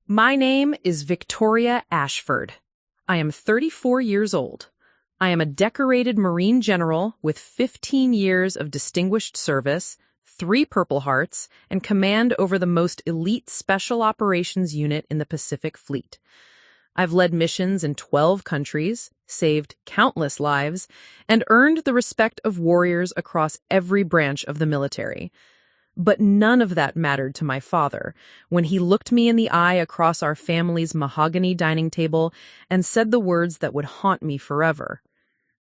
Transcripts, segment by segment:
My name is Victoria Ashford. I am 34 years old. I am a decorated Marine general with 15 years of distinguished service, 3 Purple Hearts, and command over the most elite special operations unit in the Pacific Fleet. I've led missions in 12 countries, saved countless lives, and earned the respect of warriors across every branch of the military. But none of that mattered to my father when he looked me in the eye across our family's mahogany dining table and said the words that would haunt me forever.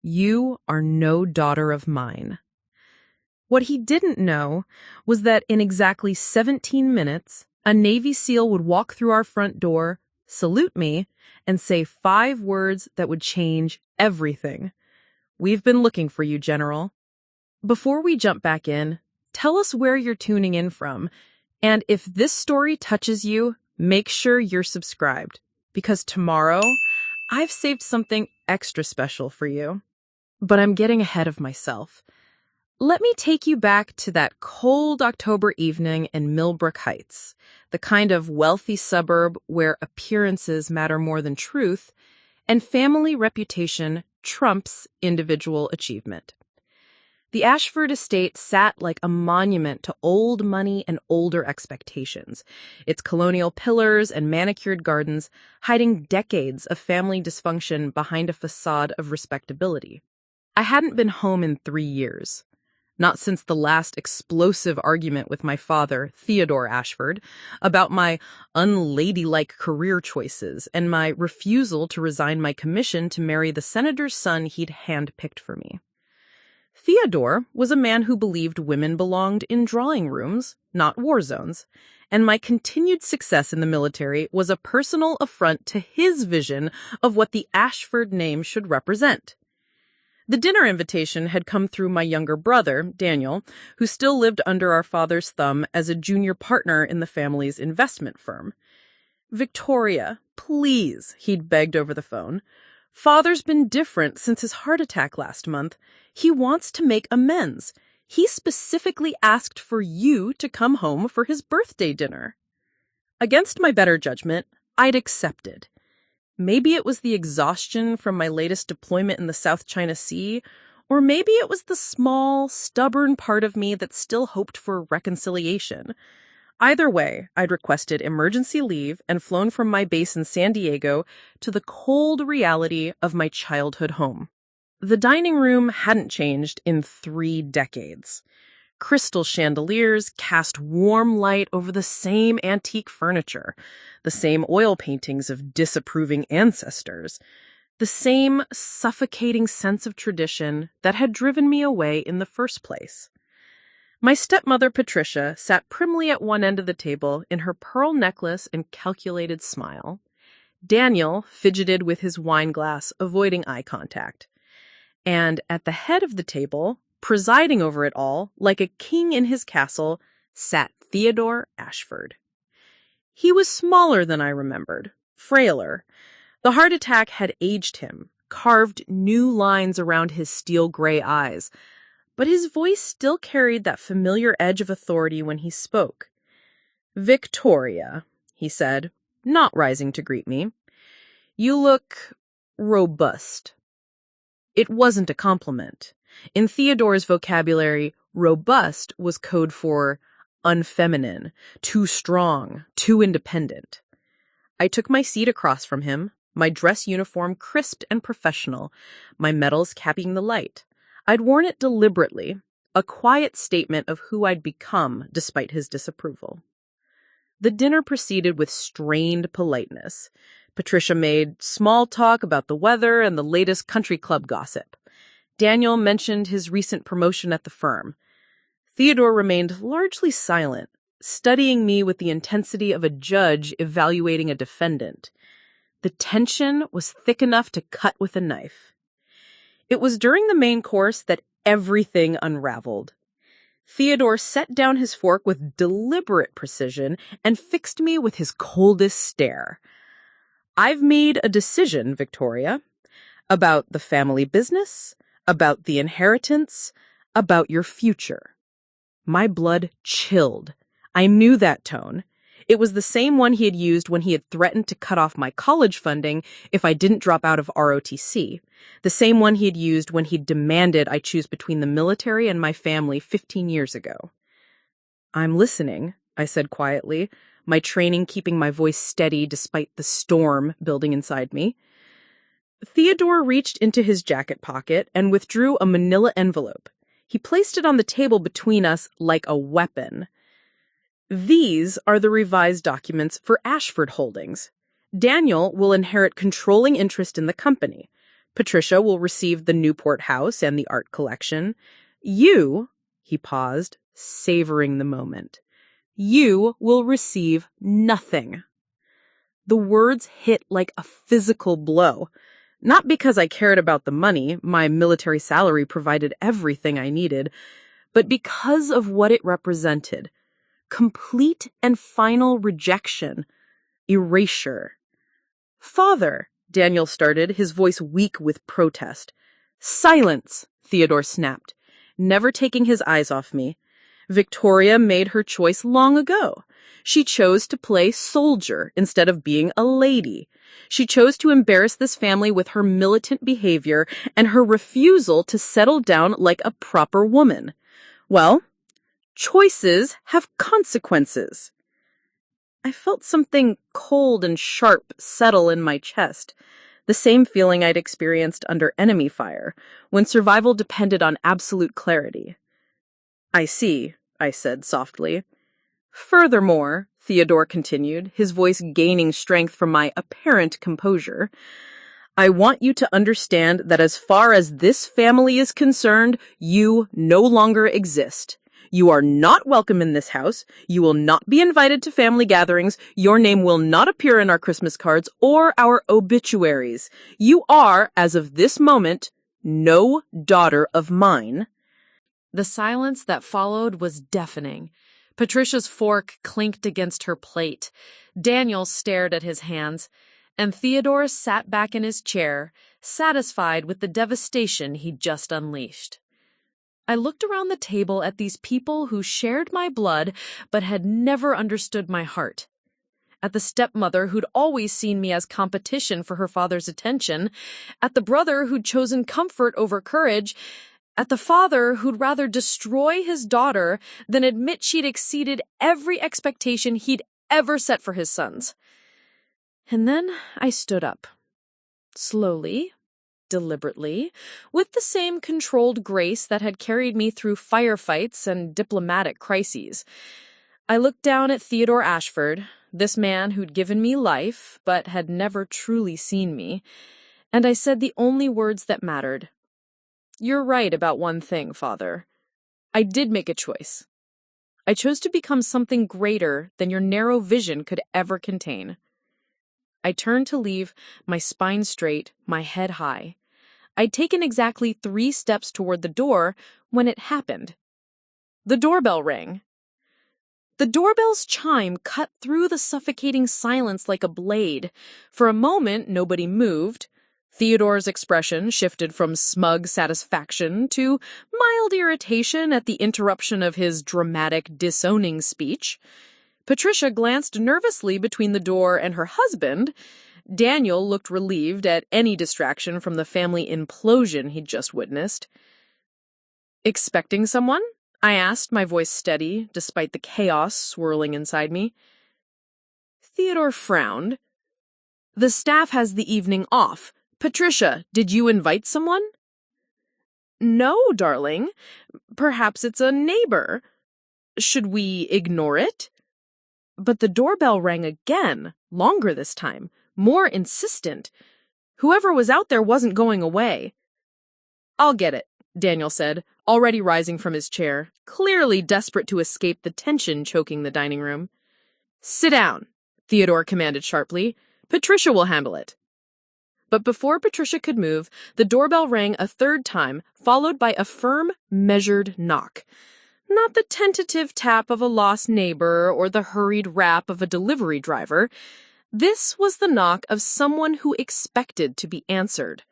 "You are no daughter of mine." What he didn't know was that in exactly 17 minutes, a Navy SEAL would walk through our front door, salute me, and say 5 words that would change everything. "We've been looking for you, General." Before we jump back in, tell us where you're tuning in from, and if this story touches you, make sure you're subscribed, because tomorrow, I've saved something extra special for you. But I'm getting ahead of myself. Let me take you back to that cold October evening in Millbrook Heights, the kind of wealthy suburb where appearances matter more than truth, and family reputation trumps individual achievement. The Ashford estate sat like a monument to old money and older expectations, its colonial pillars and manicured gardens hiding decades of family dysfunction behind a facade of respectability. I hadn't been home in 3 years. Not since the last explosive argument with my father, Theodore Ashford, about my unladylike career choices and my refusal to resign my commission to marry the senator's son he'd handpicked for me. Theodore was a man who believed women belonged in drawing rooms, not war zones, and my continued success in the military was a personal affront to his vision of what the Ashford name should represent. The dinner invitation had come through my younger brother, Daniel, who still lived under our father's thumb as a junior partner in the family's investment firm. "Victoria, please," he'd begged over the phone. "Father's been different since his heart attack last month. He wants to make amends. He specifically asked for you to come home for his birthday dinner." Against my better judgment, I'd accepted. Maybe it was the exhaustion from my latest deployment in the South China Sea, or maybe it was the small, stubborn part of me that still hoped for reconciliation. Either way, I'd requested emergency leave and flown from my base in San Diego to the cold reality of my childhood home. The dining room hadn't changed in 3 decades. Crystal chandeliers cast warm light over the same antique furniture, the same oil paintings of disapproving ancestors, the same suffocating sense of tradition that had driven me away in the first place. My stepmother, Patricia, sat primly at one end of the table in her pearl necklace and calculated smile. Daniel fidgeted with his wine glass, avoiding eye contact. And at the head of the table, presiding over it all, like a king in his castle, sat Theodore Ashford. He was smaller than I remembered, frailer. The heart attack had aged him, carved new lines around his steel-gray eyes, but his voice still carried that familiar edge of authority when he spoke. "Victoria," he said, not rising to greet me, "you look robust." It wasn't a compliment. In Theodore's vocabulary, robust was code for unfeminine, too strong, too independent. I took my seat across from him, my dress uniform crisp and professional, my medals capping the light. I'd worn it deliberately, a quiet statement of who I'd become despite his disapproval. The dinner proceeded with strained politeness. Patricia made small talk about the weather and the latest country club gossip. Daniel mentioned his recent promotion at the firm. Theodore remained largely silent, studying me with the intensity of a judge evaluating a defendant. The tension was thick enough to cut with a knife. It was during the main course that everything unraveled. Theodore set down his fork with deliberate precision and fixed me with his coldest stare. "I've made a decision, Victoria, about the family business, about the inheritance, about your future." My blood chilled. I knew that tone. It was the same one he had used when he had threatened to cut off my college funding if I didn't drop out of ROTC. The same one he had used when he demanded I choose between the military and my family 15 years ago. "I'm listening," I said quietly, my training keeping my voice steady despite the storm building inside me. Theodore reached into his jacket pocket and withdrew a manila envelope. He placed it on the table between us like a weapon. "These are the revised documents for Ashford Holdings. Daniel will inherit controlling interest in the company. Patricia will receive the Newport house and the art collection. You," he paused, savoring the moment, "you will receive nothing." The words hit like a physical blow. Not because I cared about the money, my military salary provided everything I needed, but because of what it represented. Complete and final rejection. Erasure. "Father," Daniel started, his voice weak with protest. "Silence," Theodore snapped, never taking his eyes off me. Victoria made her choice long ago. She chose to play soldier instead of being a lady. She chose to embarrass this family with her militant behavior and her refusal to settle down like a proper woman. Well, choices have consequences. I felt something cold and sharp settle in my chest, the same feeling I'd experienced under enemy fire, when survival depended on absolute clarity. "I see," I said softly. "Furthermore," Theodore continued, his voice gaining strength from my apparent composure, "I want you to understand that as far as this family is concerned, you no longer exist. You are not welcome in this house. You will not be invited to family gatherings. Your name will not appear in our Christmas cards or our obituaries. You are, as of this moment, no daughter of mine." The silence that followed was deafening. Patricia's fork clinked against her plate. Daniel stared at his hands, and Theodore sat back in his chair, satisfied with the devastation he'd just unleashed. I looked around the table at these people who shared my blood but had never understood my heart. At the stepmother who'd always seen me as competition for her father's attention, at the brother who'd chosen comfort over courage, at the father who'd rather destroy his daughter than admit she'd exceeded every expectation he'd ever set for his sons. And then I stood up. Slowly, deliberately, with the same controlled grace that had carried me through firefights and diplomatic crises. I looked down at Theodore Ashford, this man who'd given me life but had never truly seen me, and I said the only words that mattered. "You're right about one thing, Father. I did make a choice. I chose to become something greater than your narrow vision could ever contain." I turned to leave, my spine straight, my head high. I'd taken exactly 3 steps toward the door when it happened. The doorbell rang. The doorbell's chime cut through the suffocating silence like a blade. For a moment, nobody moved. Theodore's expression shifted from smug satisfaction to mild irritation at the interruption of his dramatic disowning speech. Patricia glanced nervously between the door and her husband. Daniel looked relieved at any distraction from the family implosion he'd just witnessed. "Expecting someone?" I asked, my voice steady, despite the chaos swirling inside me. Theodore frowned. "The staff has the evening off. Patricia, did you invite someone?" "No, darling. Perhaps it's a neighbor. Should we ignore it?" But the doorbell rang again, longer this time, more insistent. Whoever was out there wasn't going away. "I'll get it," Daniel said, already rising from his chair, clearly desperate to escape the tension choking the dining room. "Sit down," Theodore commanded sharply. "Patricia will handle it." But before Patricia could move, the doorbell rang a 3rd time, followed by a firm, measured knock. Not the tentative tap of a lost neighbor or the hurried rap of a delivery driver. This was the knock of someone who expected to be answered.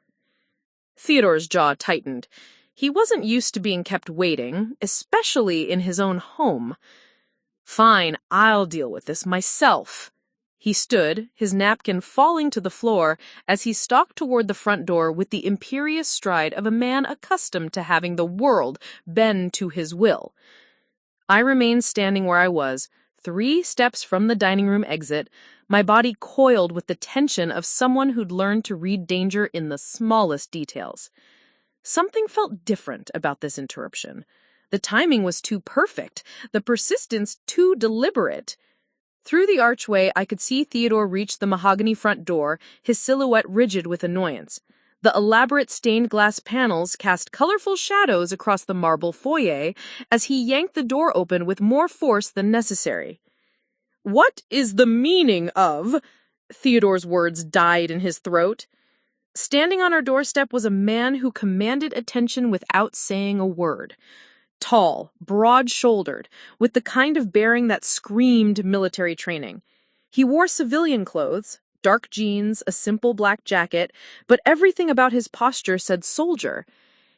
Theodore's jaw tightened. He wasn't used to being kept waiting, especially in his own home. Fine, I'll deal with this myself. He stood, his napkin falling to the floor, as he stalked toward the front door with the imperious stride of a man accustomed to having the world bend to his will. I remained standing where I was, 3 steps from the dining room exit, my body coiled with the tension of someone who'd learned to read danger in the smallest details. Something felt different about this interruption. The timing was too perfect, the persistence too deliberate. Through the archway, I could see Theodore reach the mahogany front door, his silhouette rigid with annoyance. The elaborate stained glass panels cast colorful shadows across the marble foyer as he yanked the door open with more force than necessary. "What is the meaning of?" Theodore's words died in his throat. Standing on our doorstep was a man who commanded attention without saying a word. Tall, broad-shouldered, with the kind of bearing that screamed military training. He wore civilian clothes, dark jeans, a simple black jacket, but everything about his posture said soldier.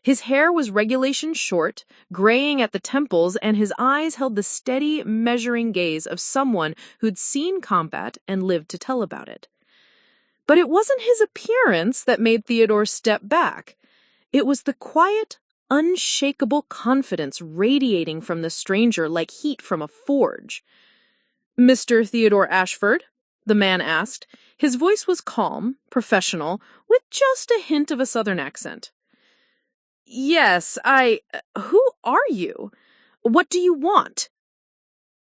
His hair was regulation short, graying at the temples, and his eyes held the steady, measuring gaze of someone who'd seen combat and lived to tell about it. But it wasn't his appearance that made Theodore step back. It was the quiet, unshakable confidence radiating from the stranger like heat from a forge. "Mr. Theodore Ashford?" the man asked. His voice was calm, professional, with just a hint of a southern accent. "Yes, who are you? What do you want?"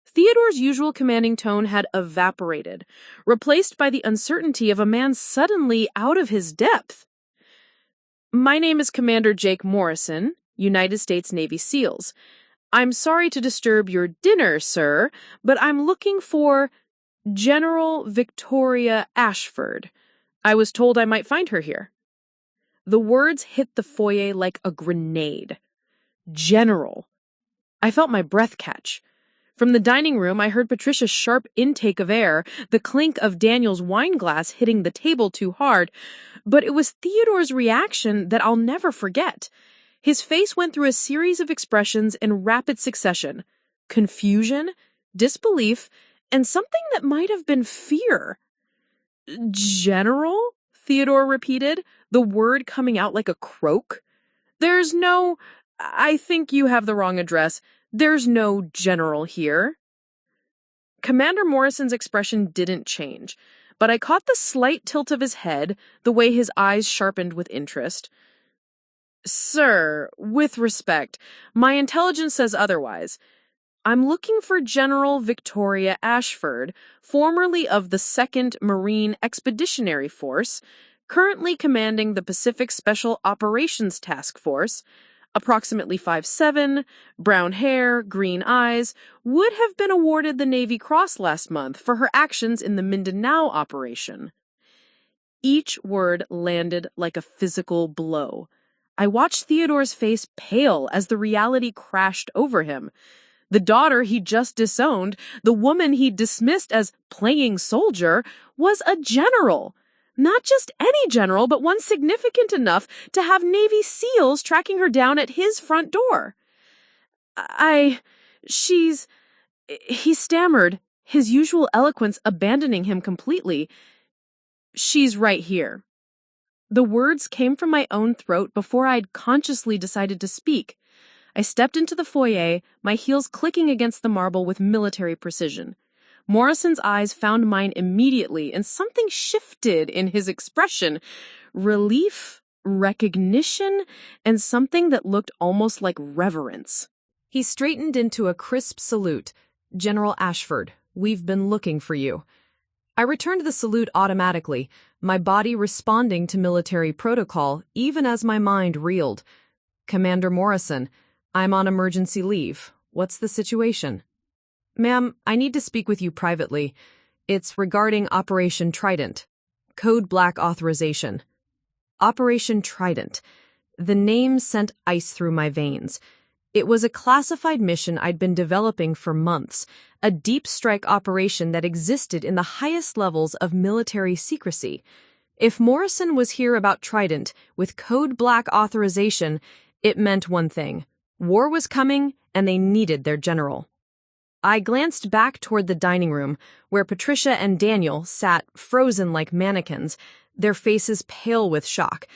Theodore's usual commanding tone had evaporated, replaced by the uncertainty of a man suddenly out of his depth. "My name is Commander Jake Morrison, United States Navy SEALs. I'm sorry to disturb your dinner, sir, but I'm looking for General Victoria Ashford. I was told I might find her here." The words hit the foyer like a grenade. General. I felt my breath catch. From the dining room, I heard Patricia's sharp intake of air, the clink of Daniel's wine glass hitting the table too hard, but it was Theodore's reaction that I'll never forget. His face went through a series of expressions in rapid succession: confusion, disbelief, and something that might have been fear. "General?" Theodore repeated, the word coming out like a croak. I think you have the wrong address. There's no general here." Commander Morrison's expression didn't change, but I caught the slight tilt of his head, the way his eyes sharpened with interest. "Sir, with respect, my intelligence says otherwise. I'm looking for General Victoria Ashford, formerly of the 2nd Marine Expeditionary Force, currently commanding the Pacific Special Operations Task Force, approximately 5'7", brown hair, green eyes, would have been awarded the Navy Cross last month for her actions in the Mindanao operation." Each word landed like a physical blow. I watched Theodore's face pale as the reality crashed over him. The daughter he'd just disowned, the woman he'd dismissed as playing soldier, was a general. Not just any general, but one significant enough to have Navy SEALs tracking her down at his front door. He stammered, his usual eloquence abandoning him completely. "She's right here." The words came from my own throat before I'd consciously decided to speak. I stepped into the foyer, my heels clicking against the marble with military precision. Morrison's eyes found mine immediately, and something shifted in his expression. Relief, recognition, and something that looked almost like reverence. He straightened into a crisp salute. "General Ashford, we've been looking for you." I returned the salute automatically, my body responding to military protocol, even as my mind reeled. "Commander Morrison, I'm on emergency leave. What's the situation?" "Ma'am, I need to speak with you privately. It's regarding Operation Trident. Code Black authorization." Operation Trident. The name sent ice through my veins. It was a classified mission I'd been developing for months, a deep strike operation that existed in the highest levels of military secrecy. If Morrison was here about Trident with Code Black authorization, it meant one thing: war was coming, and they needed their general. I glanced back toward the dining room, where Patricia and Daniel sat frozen like mannequins, their faces pale with shock.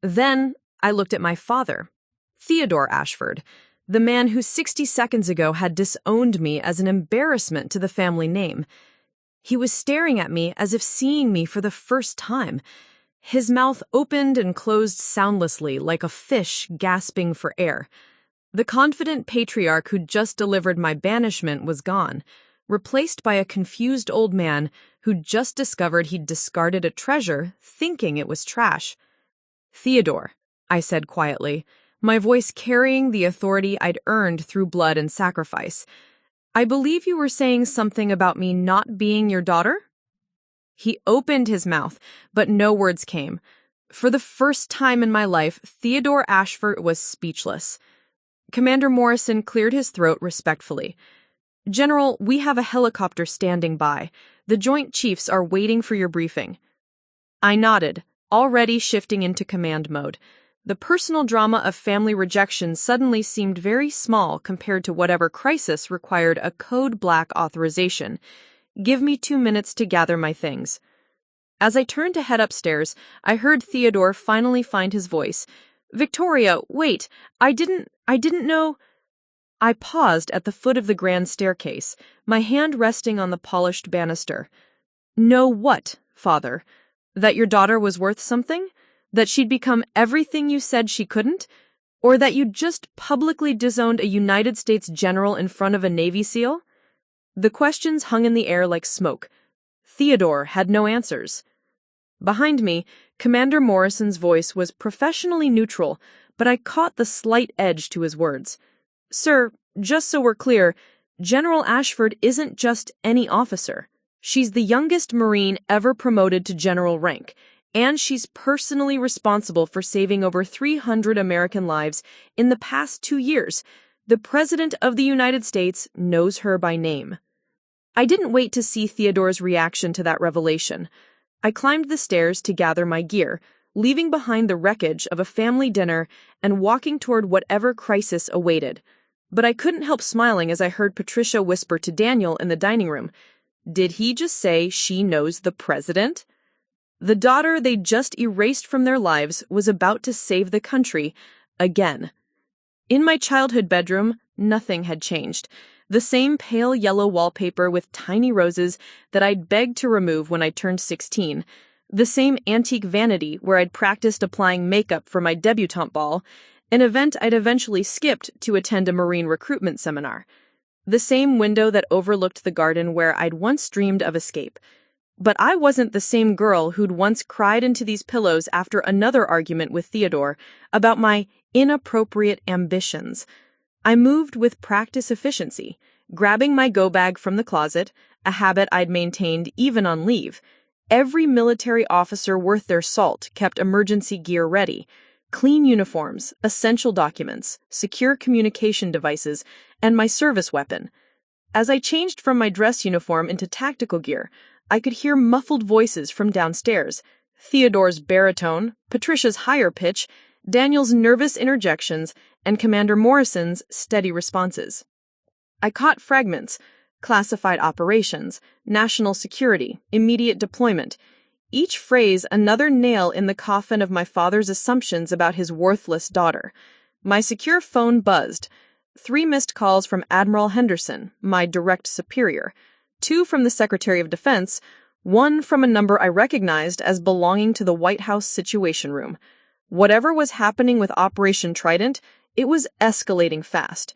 Then I looked at my father, Theodore Ashford, the man who 60 seconds ago had disowned me as an embarrassment to the family name. He was staring at me as if seeing me for the first time. His mouth opened and closed soundlessly like a fish gasping for air. The confident patriarch who'd just delivered my banishment was gone, replaced by a confused old man who'd just discovered he'd discarded a treasure, thinking it was trash. "Theodore," I said quietly, my voice carrying the authority I'd earned through blood and sacrifice. "I believe you were saying something about me not being your daughter?" He opened his mouth, but no words came. For the first time in my life, Theodore Ashford was speechless. Commander Morrison cleared his throat respectfully. "General, we have a helicopter standing by. The Joint Chiefs are waiting for your briefing." I nodded, already shifting into command mode. The personal drama of family rejection suddenly seemed very small compared to whatever crisis required a code-black authorization. "Give me 2 minutes to gather my things." As I turned to head upstairs, I heard Theodore finally find his voice. "Victoria, wait, I didn't know—" I paused at the foot of the grand staircase, my hand resting on the polished banister. "Know what, father? That your daughter was worth something? That she'd become everything you said she couldn't? Or that you'd just publicly disowned a United States general in front of a Navy SEAL?" The questions hung in the air like smoke. Theodore had no answers. Behind me, Commander Morrison's voice was professionally neutral, but I caught the slight edge to his words. "Sir, just so we're clear, General Ashford isn't just any officer. She's the youngest Marine ever promoted to general rank, and she's personally responsible for saving over 300 American lives in the past 2 years. The President of the United States knows her by name." I didn't wait to see Theodore's reaction to that revelation. I climbed the stairs to gather my gear, leaving behind the wreckage of a family dinner and walking toward whatever crisis awaited. But I couldn't help smiling as I heard Patricia whisper to Daniel in the dining room, "Did he just say she knows the president?" The daughter they'd just erased from their lives was about to save the country again. In my childhood bedroom, nothing had changed. The same pale yellow wallpaper with tiny roses that I'd begged to remove when I turned 16. The same antique vanity where I'd practiced applying makeup for my debutante ball, an event I'd eventually skipped to attend a Marine recruitment seminar. The same window that overlooked the garden where I'd once dreamed of escape. But I wasn't the same girl who'd once cried into these pillows after another argument with Theodore about my inappropriate ambitions. I moved with practice efficiency, grabbing my go-bag from the closet, a habit I'd maintained even on leave. Every military officer worth their salt kept emergency gear ready. Clean uniforms, essential documents, secure communication devices, and my service weapon. As I changed from my dress uniform into tactical gear, I could hear muffled voices from downstairs. Theodore's baritone, Patricia's higher pitch, Daniel's nervous interjections, and Commander Morrison's steady responses. I caught fragments: classified operations, national security, immediate deployment. Each phrase another nail in the coffin of my father's assumptions about his worthless daughter. My secure phone buzzed. 3 missed calls from Admiral Henderson, my direct superior. 2 from the Secretary of Defense, 1 from a number I recognized as belonging to the White House Situation Room. Whatever was happening with Operation Trident, it was escalating fast.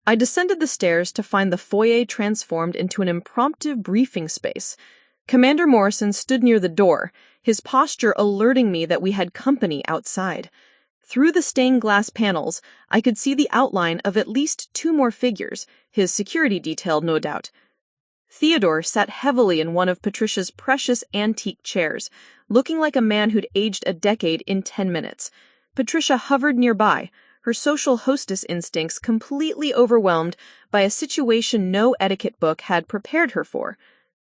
I descended the stairs to find the foyer transformed into an impromptu briefing space. Commander Morrison stood near the door, his posture alerting me that we had company outside. Through the stained glass panels, I could see the outline of at least 2 more figures, his security detail no doubt. Theodore sat heavily in one of Patricia's precious antique chairs, looking like a man who'd aged a decade in 10 minutes. Patricia hovered nearby, her social hostess instincts completely overwhelmed by a situation no etiquette book had prepared her for.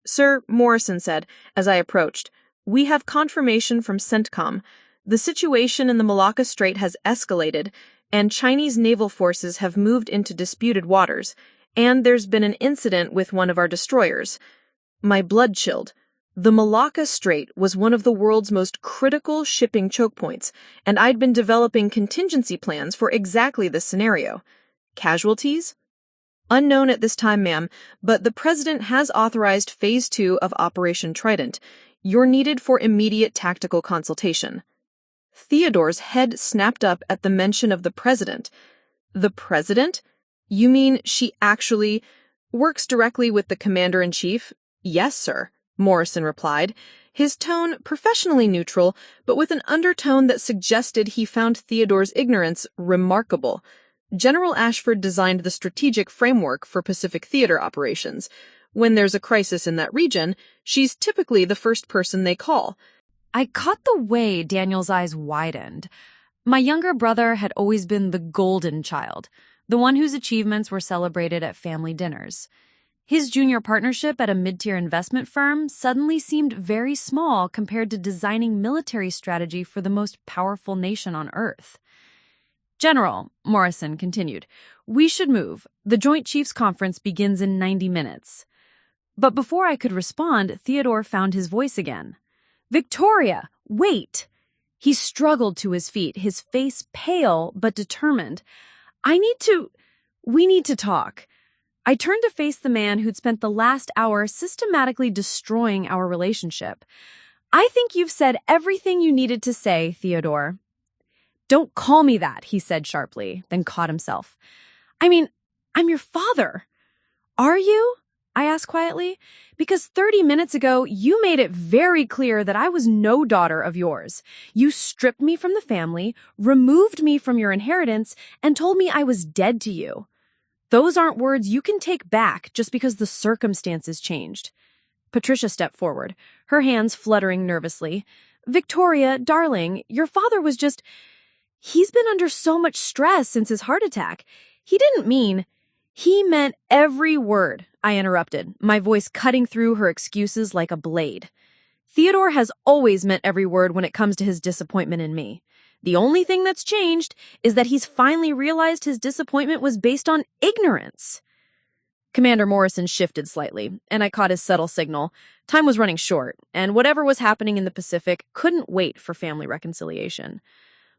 "Sir," Morrison said, as I approached, "we have confirmation from CENTCOM. The situation in the Malacca Strait has escalated, and Chinese naval forces have moved into disputed waters. And there's been an incident with one of our destroyers. My blood chilled. The Malacca Strait was one of the world's most critical shipping choke points, and I'd been developing contingency plans for exactly this scenario. Casualties? Unknown at this time, ma'am, but the President has authorized Phase 2 of Operation Trident. You're needed for immediate tactical consultation. Theodore's head snapped up at the mention of the President. The President? You mean she actually works directly with the Commander-in-Chief? Yes, sir, Morrison replied, his tone professionally neutral, but with an undertone that suggested he found Theodore's ignorance remarkable. General Ashford designed the strategic framework for Pacific theater operations. When there's a crisis in that region, she's typically the first person they call. I caught the way Daniel's eyes widened. My younger brother had always been the golden child, the one whose achievements were celebrated at family dinners. His junior partnership at a mid-tier investment firm suddenly seemed very small compared to designing military strategy for the most powerful nation on Earth. General, Morrison continued, we should move. The Joint Chiefs Conference begins in 90 minutes. But before I could respond, Theodore found his voice again. Victoria, wait! He struggled to his feet, his face pale but determined. We need to talk. I turned to face the man who'd spent the last hour systematically destroying our relationship. I think you've said everything you needed to say, Theodore. Don't call me that, he said sharply, then caught himself. I'm your father. Are you? I asked quietly. Because 30 minutes ago, you made it very clear that I was no daughter of yours. You stripped me from the family, removed me from your inheritance, and told me I was dead to you. Those aren't words you can take back just because the circumstances changed. Patricia stepped forward, her hands fluttering nervously. Victoria, darling, your father was just... He's been under so much stress since his heart attack. He meant every word, I interrupted, my voice cutting through her excuses like a blade. Theodore has always meant every word when it comes to his disappointment in me. The only thing that's changed is that he's finally realized his disappointment was based on ignorance. Commander Morrison shifted slightly, and I caught his subtle signal. Time was running short, and whatever was happening in the Pacific couldn't wait for family reconciliation.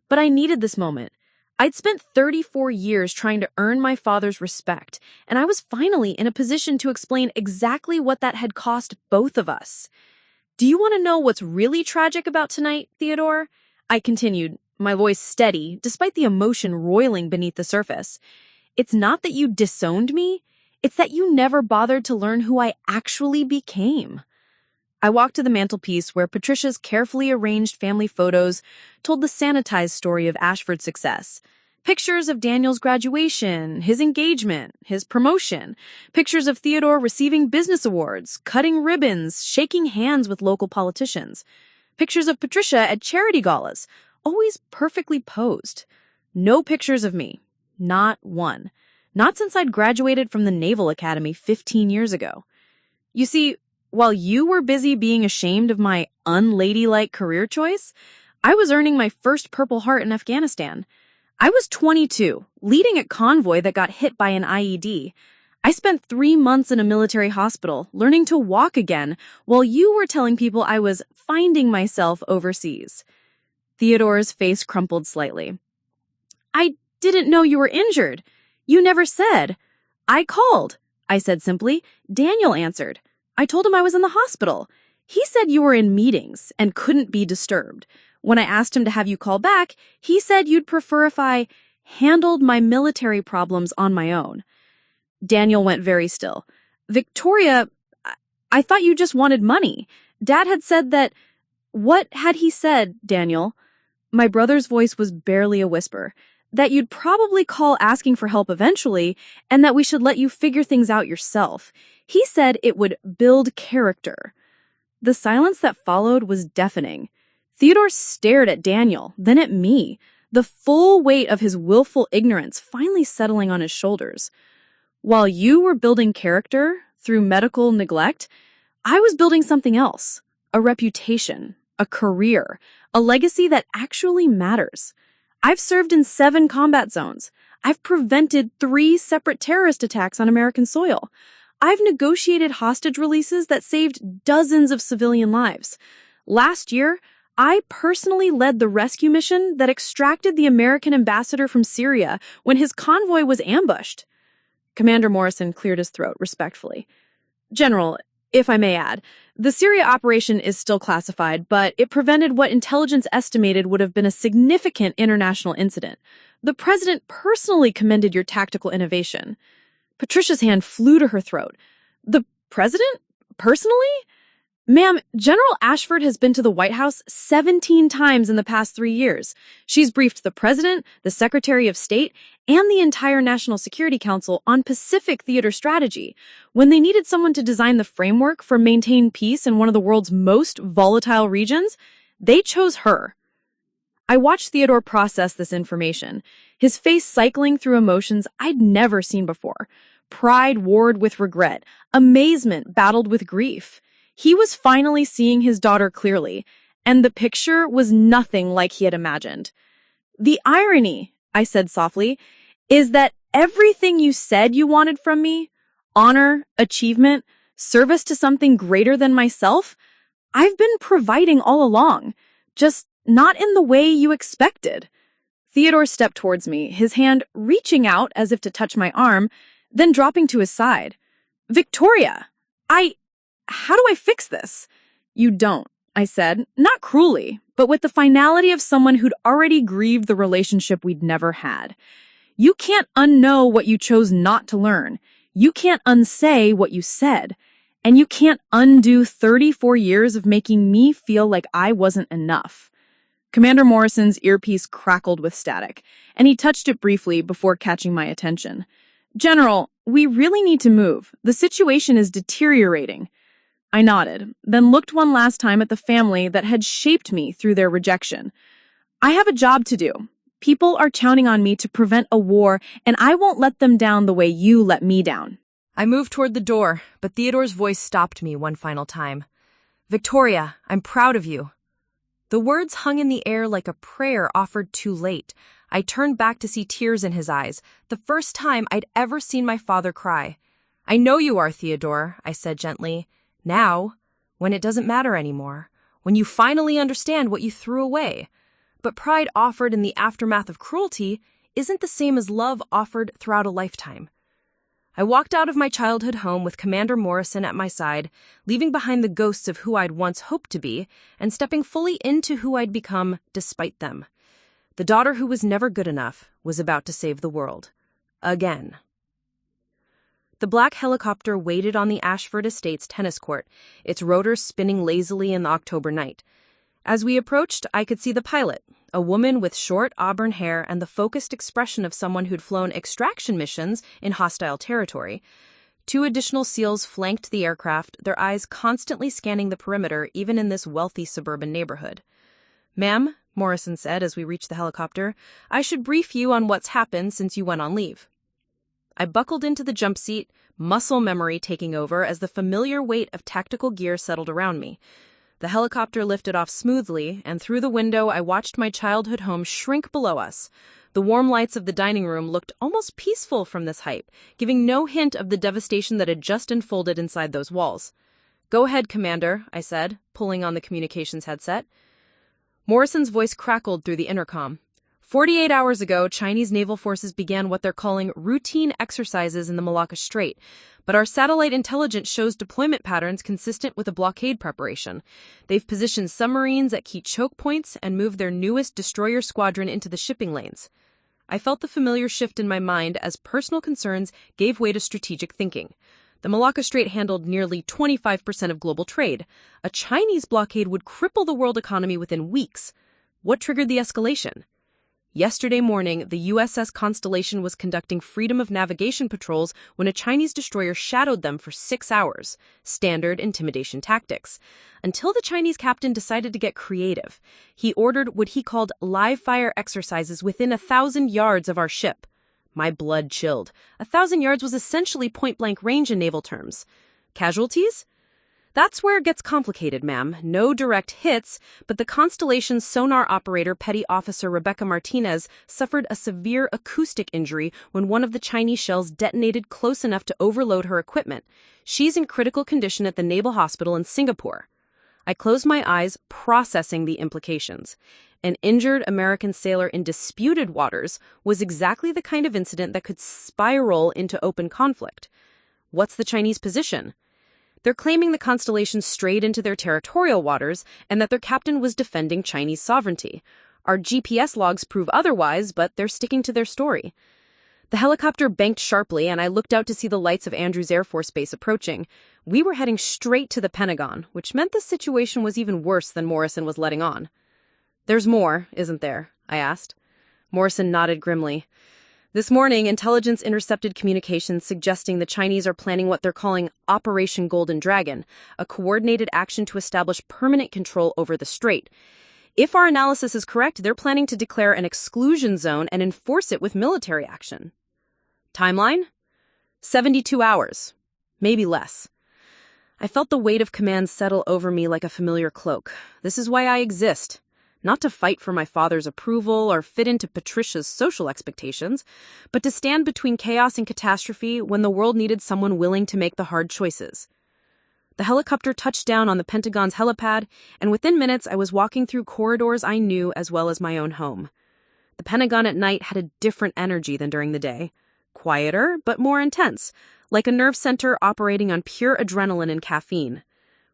But I needed this moment. I'd spent 34 years trying to earn my father's respect, and I was finally in a position to explain exactly what that had cost both of us. Do you want to know what's really tragic about tonight, Theodore? I continued, my voice steady, despite the emotion roiling beneath the surface. It's not that you disowned me, it's that you never bothered to learn who I actually became. I walked to the mantelpiece where Patricia's carefully arranged family photos told the sanitized story of Ashford's success. Pictures of Daniel's graduation, his engagement, his promotion. Pictures of Theodore receiving business awards, cutting ribbons, shaking hands with local politicians. Pictures of Patricia at charity galas, always perfectly posed. No pictures of me. Not one. Not since I'd graduated from the Naval Academy 15 years ago. You see, while you were busy being ashamed of my unladylike career choice, I was earning my first Purple Heart in Afghanistan. I was 22, leading a convoy that got hit by an IED. I spent 3 months in a military hospital, learning to walk again, while you were telling people I was finding myself overseas. Theodore's face crumpled slightly. I didn't know you were injured. You never said. I called. I said simply. Daniel answered. I told him I was in the hospital. He said you were in meetings and couldn't be disturbed. When I asked him to have you call back, he said you'd prefer if I handled my military problems on my own. Daniel went very still. Victoria, I thought you just wanted money. Dad had said that... What had he said, Daniel? My brother's voice was barely a whisper. That you'd probably call asking for help eventually, and that we should let you figure things out yourself. He said it would build character. The silence that followed was deafening. Theodore stared at Daniel, then at me, the full weight of his willful ignorance finally settling on his shoulders. While you were building character through medical neglect, I was building something else. A reputation, a career, a legacy that actually matters. I've served in 7 combat zones. I've prevented 3 separate terrorist attacks on American soil. I've negotiated hostage releases that saved dozens of civilian lives. Last year, I personally led the rescue mission that extracted the American ambassador from Syria when his convoy was ambushed. Commander Morrison cleared his throat respectfully. General, if I may add, the Syria operation is still classified, but it prevented what intelligence estimated would have been a significant international incident. The president personally commended your tactical innovation. Patricia's hand flew to her throat. The president? Personally? Ma'am, General Ashford has been to the White House 17 times in the past 3 years. She's briefed the president, the Secretary of State, and the entire National Security Council on Pacific theater strategy. When they needed someone to design the framework for maintaining peace in one of the world's most volatile regions, they chose her. I watched Theodore process this information, his face cycling through emotions I'd never seen before. Pride warred with regret, amazement battled with grief. He was finally seeing his daughter clearly, and the picture was nothing like he had imagined. The irony, I said softly, is that everything you said you wanted from me, honor, achievement, service to something greater than myself, I've been providing all along, just not in the way you expected. Theodore stepped towards me, his hand reaching out as if to touch my arm, then dropping to his side. Victoria, how do I fix this? You don't, I said, not cruelly, but with the finality of someone who'd already grieved the relationship we'd never had. You can't unknow what you chose not to learn. You can't unsay what you said. And you can't undo 34 years of making me feel like I wasn't enough. Commander Morrison's earpiece crackled with static, and he touched it briefly before catching my attention. General, we really need to move. The situation is deteriorating. I nodded, then looked one last time at the family that had shaped me through their rejection. I have a job to do. People are counting on me to prevent a war, and I won't let them down the way you let me down. I moved toward the door, but Theodore's voice stopped me one final time. Victoria, I'm proud of you. The words hung in the air like a prayer offered too late. I turned back to see tears in his eyes, the first time I'd ever seen my father cry. I know you are, Theodore, I said gently. Now, when it doesn't matter anymore, when you finally understand what you threw away. But pride offered in the aftermath of cruelty isn't the same as love offered throughout a lifetime. I walked out of my childhood home with Commander Morrison at my side, leaving behind the ghosts of who I'd once hoped to be, and stepping fully into who I'd become despite them. The daughter who was never good enough was about to save the world. Again. The black helicopter waited on the Ashford Estates tennis court, its rotors spinning lazily in the October night. As we approached, I could see the pilot, a woman with short auburn hair and the focused expression of someone who'd flown extraction missions in hostile territory. 2 additional SEALs flanked the aircraft, their eyes constantly scanning the perimeter even in this wealthy suburban neighborhood. "Ma'am," Morrison said as we reached the helicopter, "I should brief you on what's happened since you went on leave." I buckled into the jump seat, muscle memory taking over as the familiar weight of tactical gear settled around me. The helicopter lifted off smoothly, and through the window I watched my childhood home shrink below us. The warm lights of the dining room looked almost peaceful from this height, giving no hint of the devastation that had just unfolded inside those walls. "Go ahead, Commander," I said, pulling on the communications headset. Morrison's voice crackled through the intercom. 48 hours ago, Chinese naval forces began what they're calling routine exercises in the Malacca Strait, but our satellite intelligence shows deployment patterns consistent with a blockade preparation. They've positioned submarines at key choke points and moved their newest destroyer squadron into the shipping lanes. I felt the familiar shift in my mind as personal concerns gave way to strategic thinking. The Malacca Strait handled nearly 25% of global trade. A Chinese blockade would cripple the world economy within weeks. What triggered the escalation? Yesterday morning, the USS Constellation was conducting freedom of navigation patrols when a Chinese destroyer shadowed them for 6 hours, standard intimidation tactics, until the Chinese captain decided to get creative. He ordered what he called live-fire exercises within 1,000 yards of our ship. My blood chilled. 1,000 yards was essentially point-blank range in naval terms. Casualties? That's where it gets complicated, ma'am. No direct hits, but the Constellation's sonar operator, Petty Officer Rebecca Martinez, suffered a severe acoustic injury when one of the Chinese shells detonated close enough to overload her equipment. She's in critical condition at the Naval Hospital in Singapore. I closed my eyes, processing the implications. An injured American sailor in disputed waters was exactly the kind of incident that could spiral into open conflict. What's the Chinese position? They're claiming the Constellation strayed into their territorial waters and that their captain was defending Chinese sovereignty. Our GPS logs prove otherwise, but they're sticking to their story. The helicopter banked sharply, and I looked out to see the lights of Andrews Air Force Base approaching. We were heading straight to the Pentagon, which meant the situation was even worse than Morrison was letting on. "There's more, isn't there?" I asked. Morrison nodded grimly. "This morning, intelligence intercepted communications suggesting the Chinese are planning what they're calling Operation Golden Dragon, a coordinated action to establish permanent control over the strait. If our analysis is correct, they're planning to declare an exclusion zone and enforce it with military action." Timeline? 72 hours. Maybe less. I felt the weight of command settle over me like a familiar cloak. This is why I exist. Not to fight for my father's approval or fit into Patricia's social expectations, but to stand between chaos and catastrophe when the world needed someone willing to make the hard choices. The helicopter touched down on the Pentagon's helipad, and within minutes I was walking through corridors I knew as well as my own home. The Pentagon at night had a different energy than during the day. Quieter, but more intense, like a nerve center operating on pure adrenaline and caffeine.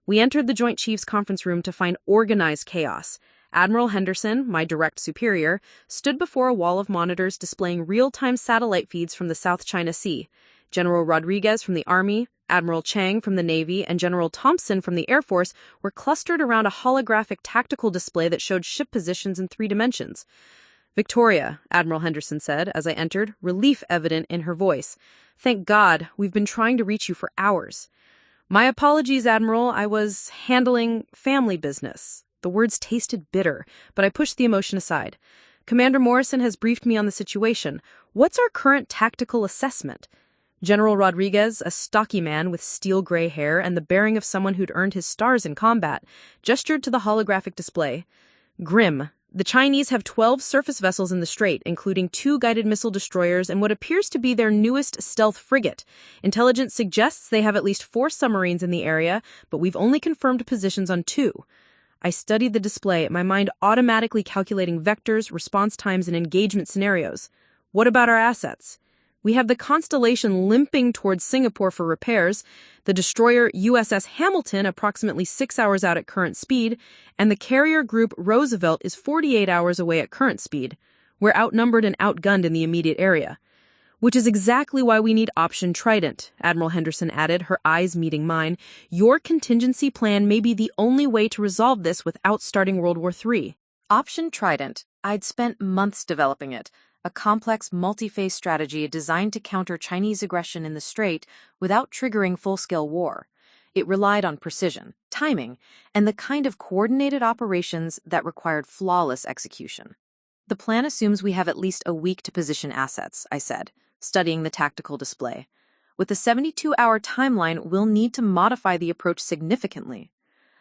We entered the Joint Chiefs conference room to find organized chaos. Admiral Henderson, my direct superior, stood before a wall of monitors displaying real-time satellite feeds from the South China Sea. General Rodriguez from the Army, Admiral Chang from the Navy, and General Thompson from the Air Force were clustered around a holographic tactical display that showed ship positions in 3 dimensions. "Victoria," Admiral Henderson said as I entered, relief evident in her voice. "Thank God, we've been trying to reach you for hours." "My apologies, Admiral. I was handling family business." The words tasted bitter, but I pushed the emotion aside. "Commander Morrison has briefed me on the situation. What's our current tactical assessment?" General Rodriguez, a stocky man with steel-gray hair and the bearing of someone who'd earned his stars in combat, gestured to the holographic display. "Grim. The Chinese have 12 surface vessels in the strait, including 2 guided missile destroyers and what appears to be their newest stealth frigate. Intelligence suggests they have at least 4 submarines in the area, but we've only confirmed positions on 2. I studied the display, my mind automatically calculating vectors, response times, and engagement scenarios. What about our assets? We have the Constellation limping towards Singapore for repairs, the destroyer USS Hamilton approximately 6 hours out at current speed, and the carrier group Roosevelt is 48 hours away at current speed. We're outnumbered and outgunned in the immediate area. Which is exactly why we need Option Trident, Admiral Henderson added, her eyes meeting mine. Your contingency plan may be the only way to resolve this without starting World War III. Option Trident. I'd spent months developing it. A complex, multi-phase strategy designed to counter Chinese aggression in the strait without triggering full-scale war. It relied on precision, timing, and the kind of coordinated operations that required flawless execution. "The plan assumes we have at least a week to position assets," I said, studying the tactical display. "With the 72-hour timeline, we'll need to modify the approach significantly."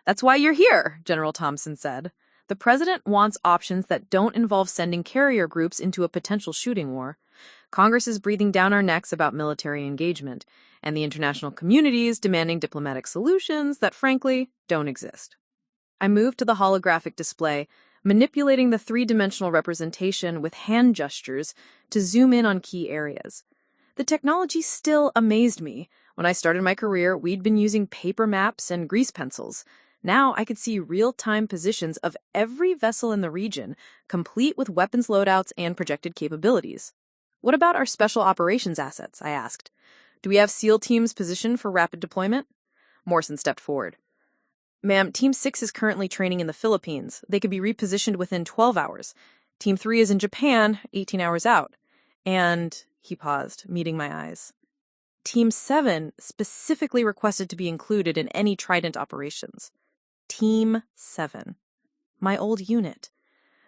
"That's why you're here," General Thompson said. "The president wants options that don't involve sending carrier groups into a potential shooting war. Congress is breathing down our necks about military engagement, and the international community is demanding diplomatic solutions that, frankly, don't exist." I moved to the holographic display, manipulating the 3-dimensional representation with hand gestures to zoom in on key areas. The technology still amazed me. When I started my career, we'd been using paper maps and grease pencils. Now I could see real-time positions of every vessel in the region, complete with weapons loadouts and projected capabilities. "What about our special operations assets?" I asked. "Do we have SEAL teams positioned for rapid deployment?" Morrison stepped forward. "Ma'am, Team 6 is currently training in the Philippines. They could be repositioned within 12 hours. Team 3 is in Japan, 18 hours out. And," he paused, meeting my eyes, "Team 7 specifically requested to be included in any Trident operations." Team 7. My old unit.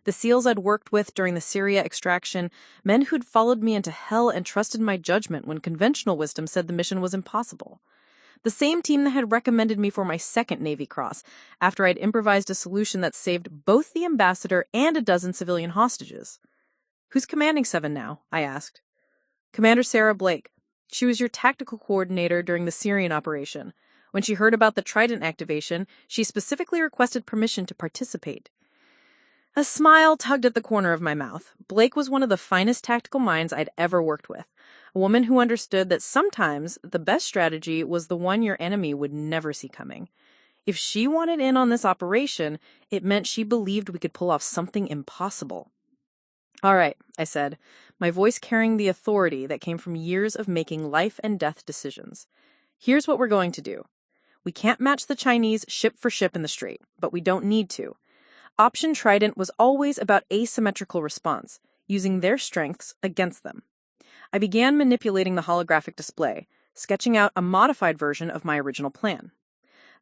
The SEALs I'd worked with during the Syria extraction, men who'd followed me into hell and trusted my judgment when conventional wisdom said the mission was impossible. The same team that had recommended me for my second Navy Cross after I'd improvised a solution that saved both the ambassador and a dozen civilian hostages. "Who's commanding 7 now?" I asked. "Commander Sarah Blake. She was your tactical coordinator during the Syrian operation. When she heard about the Trident activation, she specifically requested permission to participate." A smile tugged at the corner of my mouth. Blake was one of the finest tactical minds I'd ever worked with. A woman who understood that sometimes the best strategy was the one your enemy would never see coming. If she wanted in on this operation, it meant she believed we could pull off something impossible. "All right," I said, my voice carrying the authority that came from years of making life and death decisions. "Here's what we're going to do. We can't match the Chinese ship for ship in the Strait, but we don't need to. Option Trident was always about asymmetrical response, using their strengths against them." I began manipulating the holographic display, sketching out a modified version of my original plan.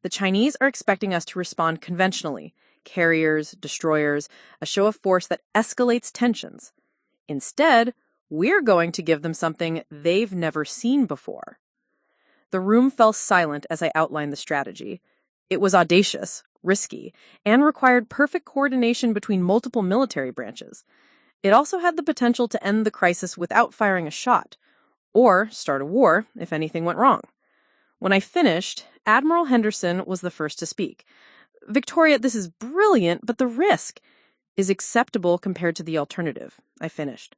"The Chinese are expecting us to respond conventionally, carriers, destroyers, a show of force that escalates tensions. Instead, we're going to give them something they've never seen before." The room fell silent as I outlined the strategy. It was audacious, risky, and required perfect coordination between multiple military branches. It also had the potential to end the crisis without firing a shot, or start a war if anything went wrong. When I finished, Admiral Henderson was the first to speak. "Victoria, this is brilliant, but the risk is acceptable compared to the alternative," I finished.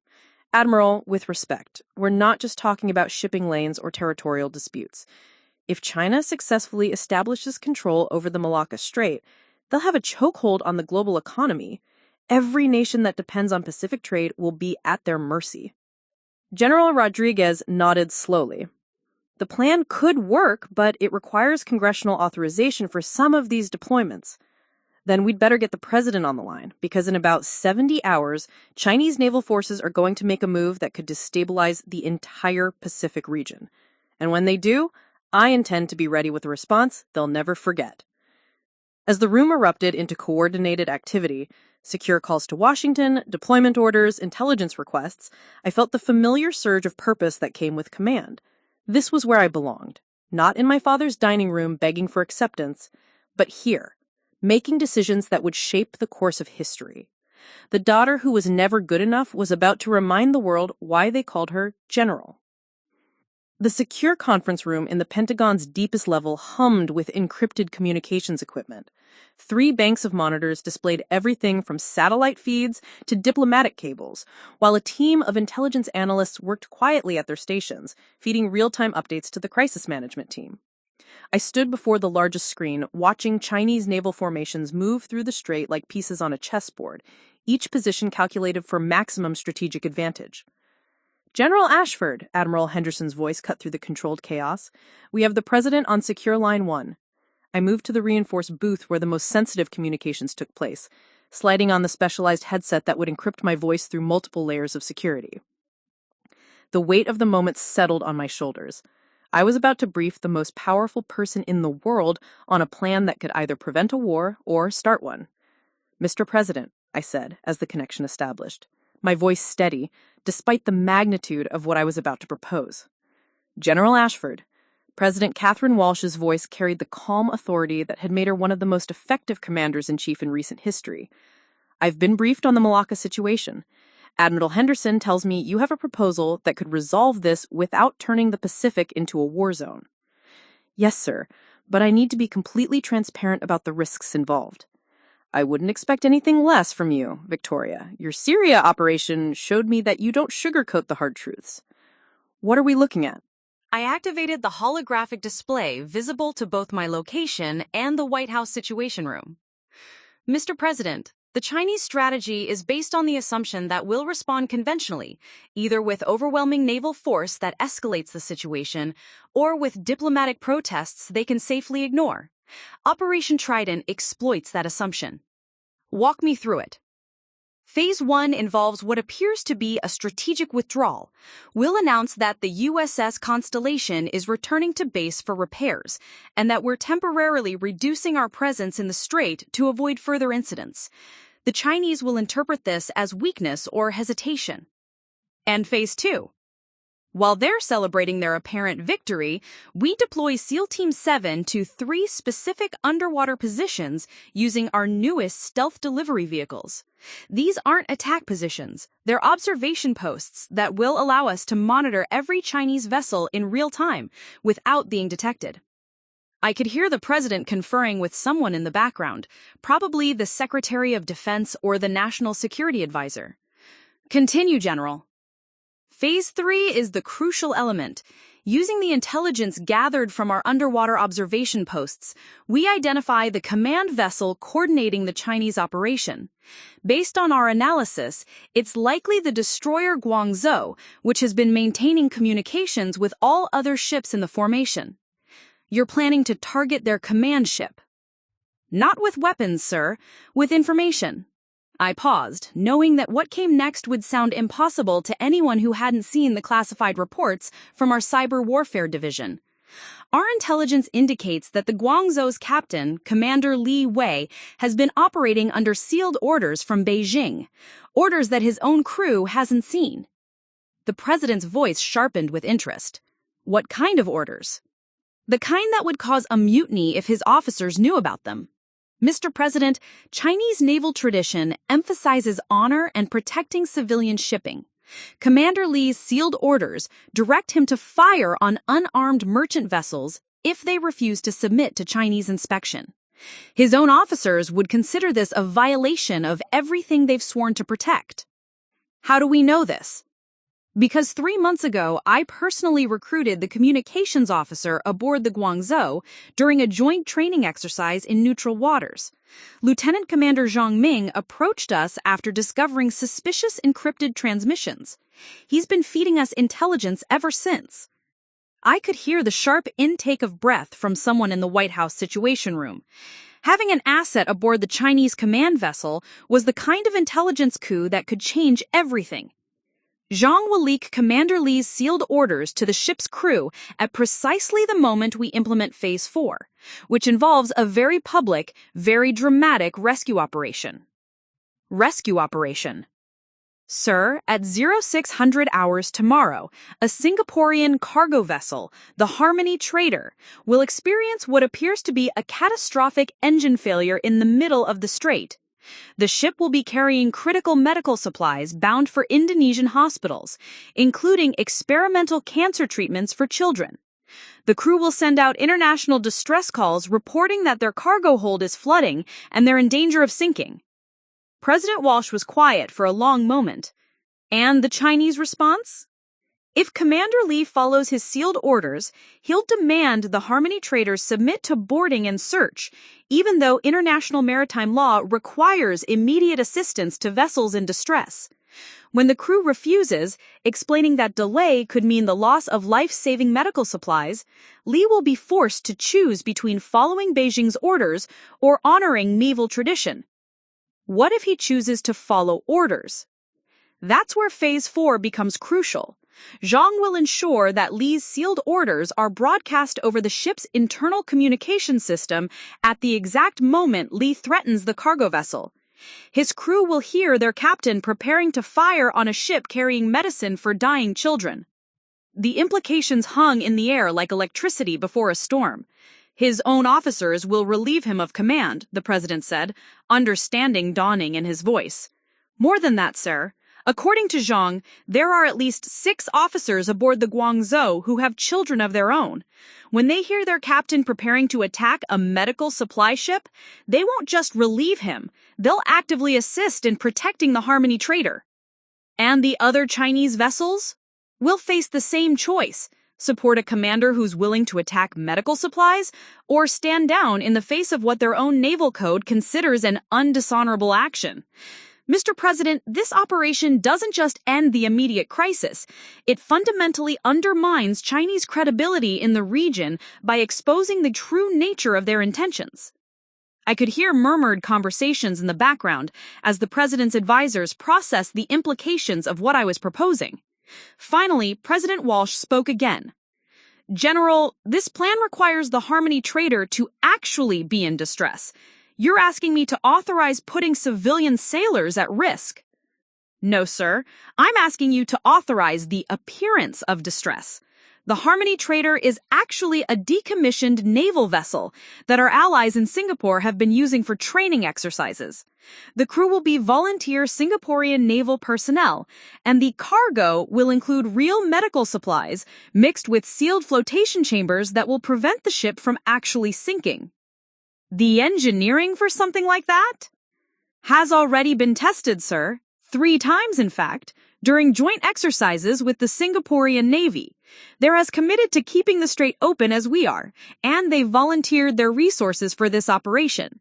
"Admiral, with respect, we're not just talking about shipping lanes or territorial disputes. If China successfully establishes control over the Malacca Strait, they'll have a chokehold on the global economy. Every nation that depends on Pacific trade will be at their mercy." General Rodriguez nodded slowly. "The plan could work, but it requires congressional authorization for some of these deployments. Then we'd better get the president on the line, because in about 70 hours, Chinese naval forces are going to make a move that could destabilize the entire Pacific region. And when they do, I intend to be ready with a response they'll never forget." As the room erupted into coordinated activity, secure calls to Washington, deployment orders, intelligence requests, I felt the familiar surge of purpose that came with command. This was where I belonged, not in my father's dining room begging for acceptance, but here, making decisions that would shape the course of history. The daughter who was never good enough was about to remind the world why they called her General. The secure conference room in the Pentagon's deepest level hummed with encrypted communications equipment. 3 banks of monitors displayed everything from satellite feeds to diplomatic cables, while a team of intelligence analysts worked quietly at their stations, feeding real-time updates to the crisis management team. I stood before the largest screen, watching Chinese naval formations move through the strait like pieces on a chessboard, each position calculated for maximum strategic advantage. "General Ashford," Admiral Henderson's voice cut through the controlled chaos. "We have the president on Secure Line 1. I moved to the reinforced booth where the most sensitive communications took place, sliding on the specialized headset that would encrypt my voice through multiple layers of security. The weight of the moment settled on my shoulders. I was about to brief the most powerful person in the world on a plan that could either prevent a war or start one. "Mr. President," I said as the connection established, my voice steady, despite the magnitude of what I was about to propose. "General Ashford." President Catherine Walsh's voice carried the calm authority that had made her one of the most effective commanders-in-chief in recent history. "I've been briefed on the Malacca situation. Admiral Henderson tells me you have a proposal that could resolve this without turning the Pacific into a war zone." "Yes, sir, but I need to be completely transparent about the risks involved." "I wouldn't expect anything less from you, Victoria. Your Syria operation showed me that you don't sugarcoat the hard truths. What are we looking at?" I activated the holographic display visible to both my location and the White House Situation Room. "Mr. President, the Chinese strategy is based on the assumption that we'll respond conventionally, either with overwhelming naval force that escalates the situation, or with diplomatic protests they can safely ignore. Operation Trident exploits that assumption. Walk me through it." Phase 1 involves what appears to be a strategic withdrawal. We'll announce that the USS Constellation is returning to base for repairs, and that we're temporarily reducing our presence in the strait to avoid further incidents. The Chinese will interpret this as weakness or hesitation. And Phase 2. While they're celebrating their apparent victory, we deploy SEAL Team 7 to 3 specific underwater positions using our newest stealth delivery vehicles. These aren't attack positions, they're observation posts that will allow us to monitor every Chinese vessel in real time without being detected. I could hear the president conferring with someone in the background, probably the Secretary of Defense or the National Security Advisor. Continue, General. Phase 3 is the crucial element. Using the intelligence gathered from our underwater observation posts, we identify the command vessel coordinating the Chinese operation. Based on our analysis, it's likely the destroyer Guangzhou, which has been maintaining communications with all other ships in the formation. You're planning to target their command ship. Not with weapons, sir, with information. I paused, knowing that what came next would sound impossible to anyone who hadn't seen the classified reports from our cyber warfare division. Our intelligence indicates that the Guangzhou's captain, Commander Li Wei, has been operating under sealed orders from Beijing, orders that his own crew hasn't seen. The president's voice sharpened with interest. What kind of orders? The kind that would cause a mutiny if his officers knew about them. Mr. President, Chinese naval tradition emphasizes honor and protecting civilian shipping. Commander Li's sealed orders direct him to fire on unarmed merchant vessels if they refuse to submit to Chinese inspection. His own officers would consider this a violation of everything they've sworn to protect. How do we know this? Because 3 months ago, I personally recruited the communications officer aboard the Guangzhou during a joint training exercise in neutral waters. Lieutenant Commander Zhang Ming approached us after discovering suspicious encrypted transmissions. He's been feeding us intelligence ever since. I could hear the sharp intake of breath from someone in the White House Situation Room. Having an asset aboard the Chinese command vessel was the kind of intelligence coup that could change everything. Zhang will leak Commander Li's sealed orders to the ship's crew at precisely the moment we implement Phase 4, which involves a very public, very dramatic rescue operation. Rescue operation. Sir, at 0600 hours tomorrow, a Singaporean cargo vessel, the Harmony Trader, will experience what appears to be a catastrophic engine failure in the middle of the strait. The ship will be carrying critical medical supplies bound for Indonesian hospitals, including experimental cancer treatments for children. The crew will send out international distress calls reporting that their cargo hold is flooding and they're in danger of sinking. President Walsh was quiet for a long moment. And the Chinese response? If Commander Li follows his sealed orders, he'll demand the Harmony traders submit to boarding and search, even though international maritime law requires immediate assistance to vessels in distress. When the crew refuses, explaining that delay could mean the loss of life-saving medical supplies, Li will be forced to choose between following Beijing's orders or honoring naval tradition. What if he chooses to follow orders? That's where Phase 4 becomes crucial. Zhang will ensure that Li's sealed orders are broadcast over the ship's internal communication system at the exact moment Li threatens the cargo vessel. His crew will hear their captain preparing to fire on a ship carrying medicine for dying children. The implications hung in the air like electricity before a storm. His own officers will relieve him of command, the president said, understanding dawning in his voice. More than that, sir. According to Zhang, there are at least 6 officers aboard the Guangzhou who have children of their own. When they hear their captain preparing to attack a medical supply ship, they won't just relieve him, they'll actively assist in protecting the Harmony Trader. And the other Chinese vessels will face the same choice: support a commander who's willing to attack medical supplies, or stand down in the face of what their own naval code considers an undishonorable action. Mr. President, this operation doesn't just end the immediate crisis. It fundamentally undermines Chinese credibility in the region by exposing the true nature of their intentions. I could hear murmured conversations in the background as the president's advisors processed the implications of what I was proposing. Finally, President Walsh spoke again. General, this plan requires the Harmony Trader to actually be in distress. You're asking me to authorize putting civilian sailors at risk. No, sir. I'm asking you to authorize the appearance of distress. The Harmony Trader is actually a decommissioned naval vessel that our allies in Singapore have been using for training exercises. The crew will be volunteer Singaporean naval personnel, and the cargo will include real medical supplies mixed with sealed flotation chambers that will prevent the ship from actually sinking. The engineering for something like that has already been tested, sir. 3 times, in fact, during joint exercises with the Singaporean Navy. They're as committed to keeping the strait open as we are, and they volunteered their resources for this operation.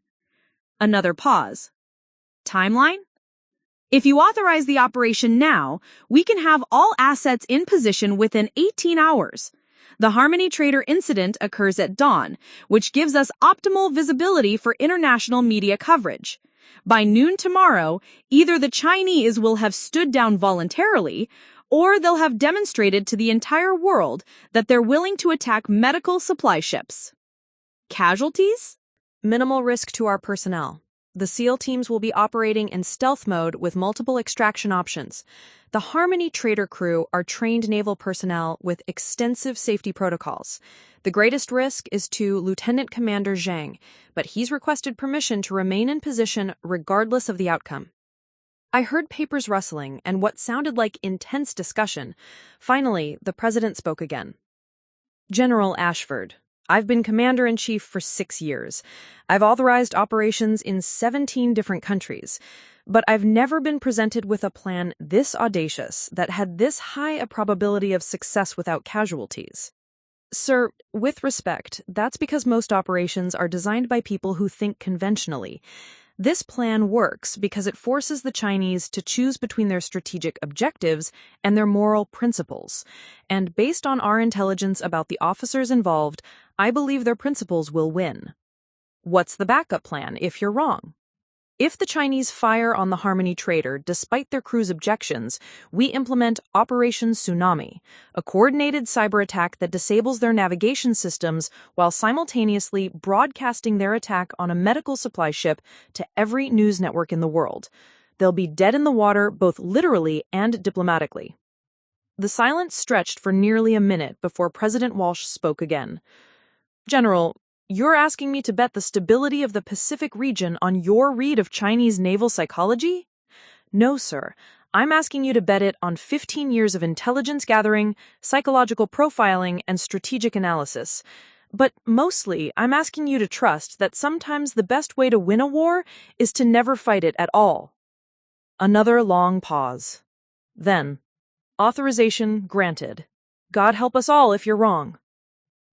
Another pause. Timeline? If you authorize the operation now, we can have all assets in position within 18 hours. The Harmony Trader incident occurs at dawn, which gives us optimal visibility for international media coverage. By noon tomorrow, either the Chinese will have stood down voluntarily, or they'll have demonstrated to the entire world that they're willing to attack medical supply ships. Casualties? Minimal risk to our personnel. The SEAL teams will be operating in stealth mode with multiple extraction options. The Harmony Trader crew are trained naval personnel with extensive safety protocols. The greatest risk is to Lieutenant Commander Zhang, but he's requested permission to remain in position regardless of the outcome. I heard papers rustling and what sounded like intense discussion. Finally, the president spoke again. General Ashford, I've been commander-in-chief for 6 years. I've authorized operations in 17 different countries, but I've never been presented with a plan this audacious that had this high a probability of success without casualties. Sir, with respect, that's because most operations are designed by people who think conventionally. This plan works because it forces the Chinese to choose between their strategic objectives and their moral principles. And based on our intelligence about the officers involved, I believe their principles will win. What's the backup plan if you're wrong? If the Chinese fire on the Harmony Trader despite their crew's objections, we implement Operation Tsunami, a coordinated cyber attack that disables their navigation systems while simultaneously broadcasting their attack on a medical supply ship to every news network in the world. They'll be dead in the water both literally and diplomatically. The silence stretched for nearly a minute before President Walsh spoke again. General, you're asking me to bet the stability of the Pacific region on your read of Chinese naval psychology? No, sir. I'm asking you to bet it on 15 years of intelligence gathering, psychological profiling, and strategic analysis. But mostly, I'm asking you to trust that sometimes the best way to win a war is to never fight it at all. Another long pause. Then, authorization granted. God help us all if you're wrong.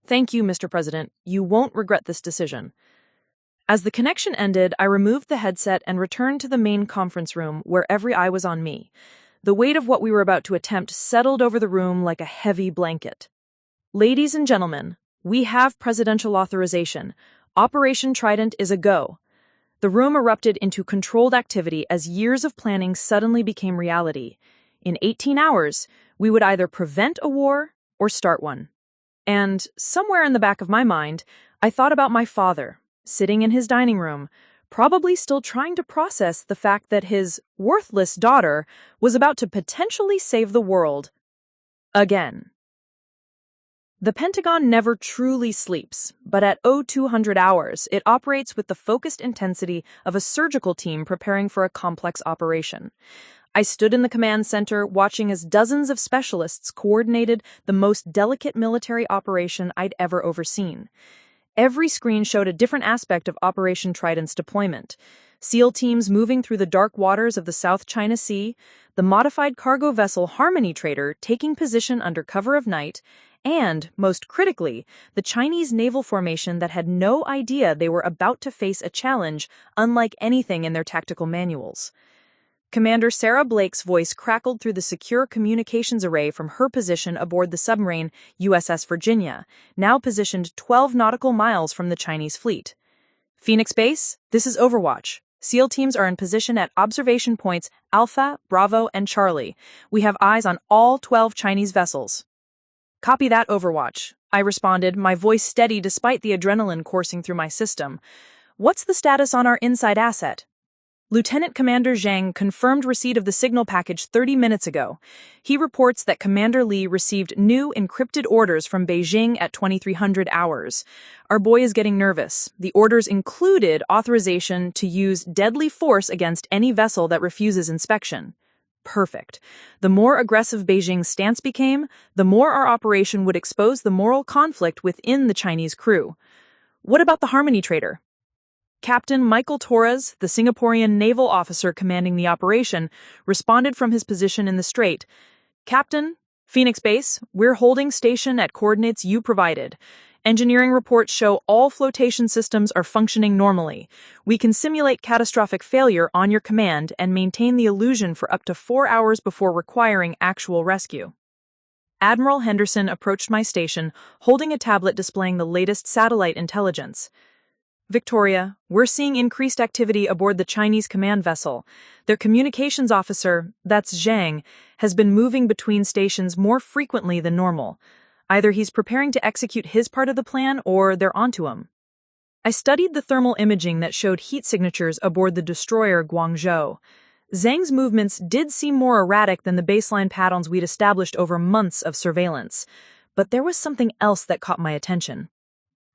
Thank you, Mr. President. You won't regret this decision. As the connection ended, I removed the headset and returned to the main conference room where every eye was on me. The weight of what we were about to attempt settled over the room like a heavy blanket. Ladies and gentlemen, we have presidential authorization. Operation Trident is a go. The room erupted into controlled activity as years of planning suddenly became reality. In 18 hours, we would either prevent a war or start one. And somewhere in the back of my mind, I thought about my father, sitting in his dining room, probably still trying to process the fact that his worthless daughter was about to potentially save the world. Again. The Pentagon never truly sleeps, but at 0200 hours, it operates with the focused intensity of a surgical team preparing for a complex operation. I stood in the command center watching as dozens of specialists coordinated the most delicate military operation I'd ever overseen. Every screen showed a different aspect of Operation Trident's deployment. SEAL teams moving through the dark waters of the South China Sea, the modified cargo vessel Harmony Trader taking position under cover of night, and, most critically, the Chinese naval formation that had no idea they were about to face a challenge unlike anything in their tactical manuals. Commander Sarah Blake's voice crackled through the secure communications array from her position aboard the submarine USS Virginia, now positioned 12 nautical miles from the Chinese fleet. Phoenix Base, this is Overwatch. SEAL teams are in position at observation points Alpha, Bravo, and Charlie. We have eyes on all 12 Chinese vessels. Copy that, Overwatch, I responded, my voice steady despite the adrenaline coursing through my system. What's the status on our inside asset? Lieutenant Commander Zhang confirmed receipt of the signal package 30 minutes ago. He reports that Commander Li received new encrypted orders from Beijing at 2300 hours. Our boy is getting nervous. The orders included authorization to use deadly force against any vessel that refuses inspection. Perfect. The more aggressive Beijing's stance became, the more our operation would expose the moral conflict within the Chinese crew. What about the Harmony trader? Captain Michael Torres, the Singaporean naval officer commanding the operation, responded from his position in the strait. Captain, Phoenix Base, we're holding station at coordinates you provided. Engineering reports show all flotation systems are functioning normally. We can simulate catastrophic failure on your command and maintain the illusion for up to 4 hours before requiring actual rescue. Admiral Henderson approached my station, holding a tablet displaying the latest satellite intelligence. Victoria, we're seeing increased activity aboard the Chinese command vessel. Their communications officer, that's Zhang, has been moving between stations more frequently than normal. Either he's preparing to execute his part of the plan or they're onto him. I studied the thermal imaging that showed heat signatures aboard the destroyer Guangzhou. Zhang's movements did seem more erratic than the baseline patterns we'd established over months of surveillance. But there was something else that caught my attention.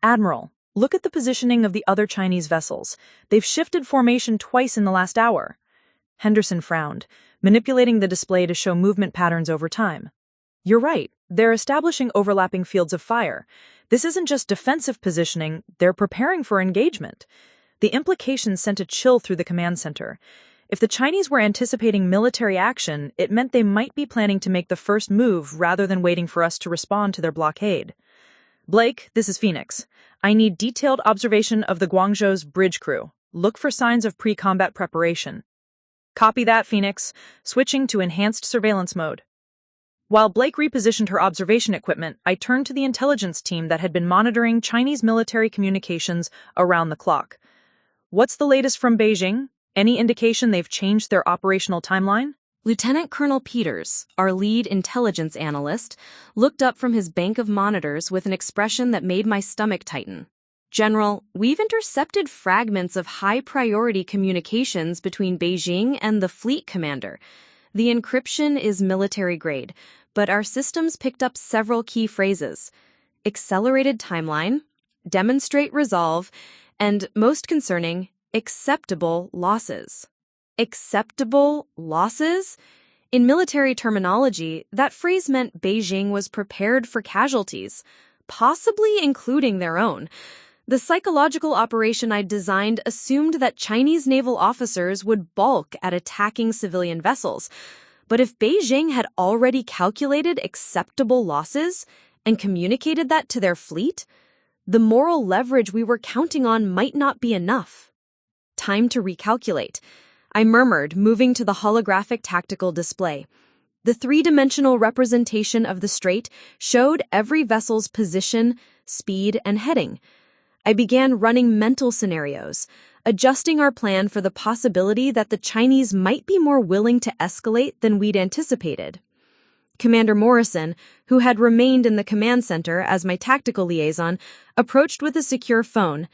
Admiral, look at the positioning of the other Chinese vessels. They've shifted formation twice in the last hour. Henderson frowned, manipulating the display to show movement patterns over time. You're right, they're establishing overlapping fields of fire. This isn't just defensive positioning, they're preparing for engagement. The implications sent a chill through the command center. If the Chinese were anticipating military action, it meant they might be planning to make the first move rather than waiting for us to respond to their blockade. Blake, this is Phoenix. I need detailed observation of the Guangzhou's bridge crew. Look for signs of pre-combat preparation. Copy that, Phoenix. Switching to enhanced surveillance mode. While Blake repositioned her observation equipment, I turned to the intelligence team that had been monitoring Chinese military communications around the clock. What's the latest from Beijing? Any indication they've changed their operational timeline? Lieutenant Colonel Peters, our lead intelligence analyst, looked up from his bank of monitors with an expression that made my stomach tighten. General, we've intercepted fragments of high-priority communications between Beijing and the fleet commander. The encryption is military-grade, but our systems picked up several key phrases. Accelerated timeline, demonstrate resolve, and, most concerning, acceptable losses. Acceptable losses? In military terminology, that phrase meant Beijing was prepared for casualties, possibly including their own. The psychological operation I'd designed assumed that Chinese naval officers would balk at attacking civilian vessels. But if Beijing had already calculated acceptable losses and communicated that to their fleet, the moral leverage we were counting on might not be enough. Time to recalculate. I murmured, moving to the holographic tactical display. The three-dimensional representation of the strait showed every vessel's position, speed, and heading. I began running mental scenarios, adjusting our plan for the possibility that the Chinese might be more willing to escalate than we'd anticipated. Commander Morrison, who had remained in the command center as my tactical liaison, approached with a secure phone.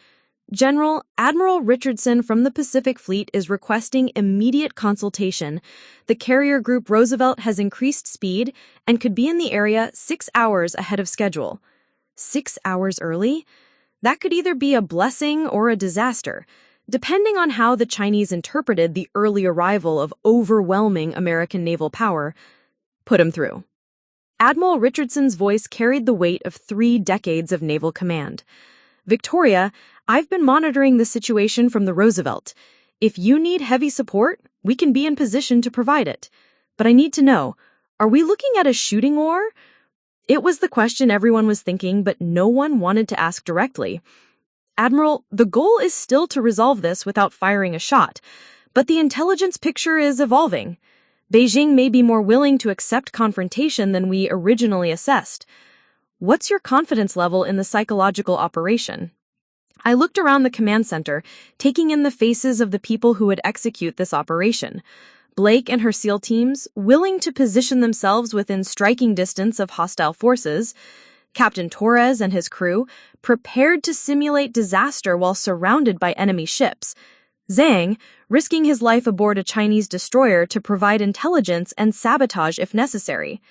General, Admiral Richardson from the Pacific Fleet is requesting immediate consultation. The carrier group Roosevelt has increased speed and could be in the area 6 hours ahead of schedule. 6 hours early? That could either be a blessing or a disaster, depending on how the Chinese interpreted the early arrival of overwhelming American naval power. Put him through. Admiral Richardson's voice carried the weight of 3 decades of naval command. Victoria, I've been monitoring the situation from the Roosevelt. If you need heavy support, we can be in position to provide it. But I need to know, are we looking at a shooting war? It was the question everyone was thinking, but no one wanted to ask directly. Admiral, the goal is still to resolve this without firing a shot, but the intelligence picture is evolving. Beijing may be more willing to accept confrontation than we originally assessed. What's your confidence level in the psychological operation? I looked around the command center, taking in the faces of the people who would execute this operation. Blake and her SEAL teams, willing to position themselves within striking distance of hostile forces. Captain Torres and his crew, prepared to simulate disaster while surrounded by enemy ships. Zhang, risking his life aboard a Chinese destroyer to provide intelligence and sabotage if necessary.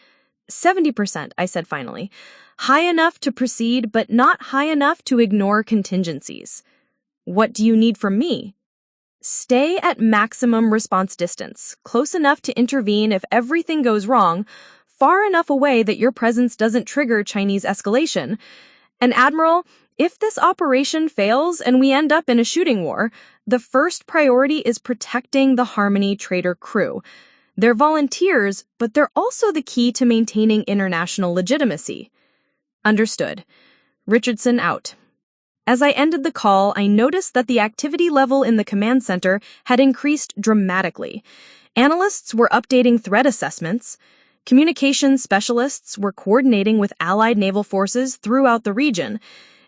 70%, I said finally. High enough to proceed, but not high enough to ignore contingencies. What do you need from me? Stay at maximum response distance, close enough to intervene if everything goes wrong, far enough away that your presence doesn't trigger Chinese escalation. And Admiral, if this operation fails and we end up in a shooting war, the first priority is protecting the Harmony Trader crew. They're volunteers, but they're also the key to maintaining international legitimacy. Understood. Richardson out. As I ended the call, I noticed that the activity level in the command center had increased dramatically. Analysts were updating threat assessments. Communications specialists were coordinating with allied naval forces throughout the region.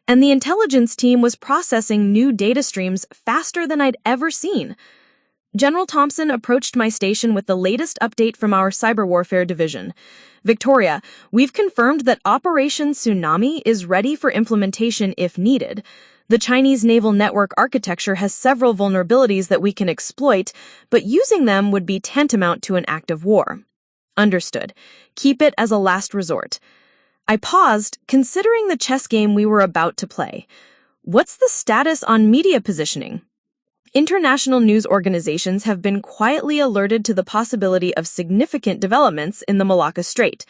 And the intelligence team was processing new data streams faster than I'd ever seen. General Thompson approached my station with the latest update from our cyber warfare division. Victoria, we've confirmed that Operation Tsunami is ready for implementation if needed. The Chinese naval network architecture has several vulnerabilities that we can exploit, but using them would be tantamount to an act of war. Understood. Keep it as a last resort. I paused, considering the chess game we were about to play. What's the status on media positioning? International news organizations have been quietly alerted to the possibility of significant developments in the Malacca Strait.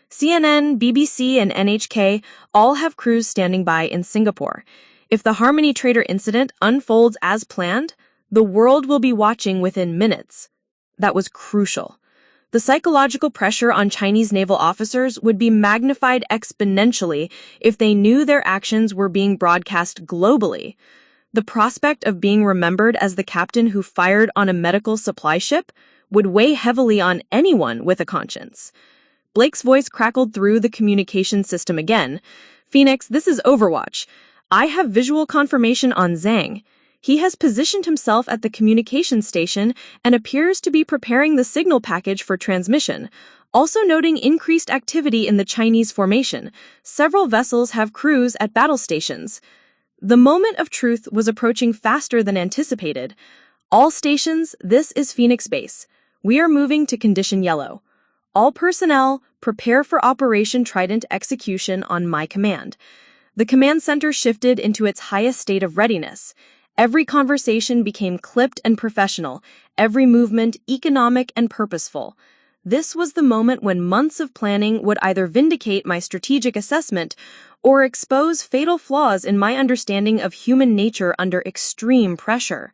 CNN, BBC, and NHK all have crews standing by in Singapore. If the Harmony Trader incident unfolds as planned, the world will be watching within minutes. That was crucial. The psychological pressure on Chinese naval officers would be magnified exponentially if they knew their actions were being broadcast globally. The prospect of being remembered as the captain who fired on a medical supply ship would weigh heavily on anyone with a conscience. Blake's voice crackled through the communication system again. Phoenix, this is Overwatch. I have visual confirmation on Zhang. He has positioned himself at the communication station and appears to be preparing the signal package for transmission. Also noting increased activity in the Chinese formation. Several vessels have crews at battle stations. The moment of truth was approaching faster than anticipated. All stations, this is Phoenix Base. We are moving to Condition Yellow. All personnel, prepare for Operation Trident execution on my command. The command center shifted into its highest state of readiness. Every conversation became clipped and professional, every movement economic and purposeful. This was the moment when months of planning would either vindicate my strategic assessment or expose fatal flaws in my understanding of human nature under extreme pressure.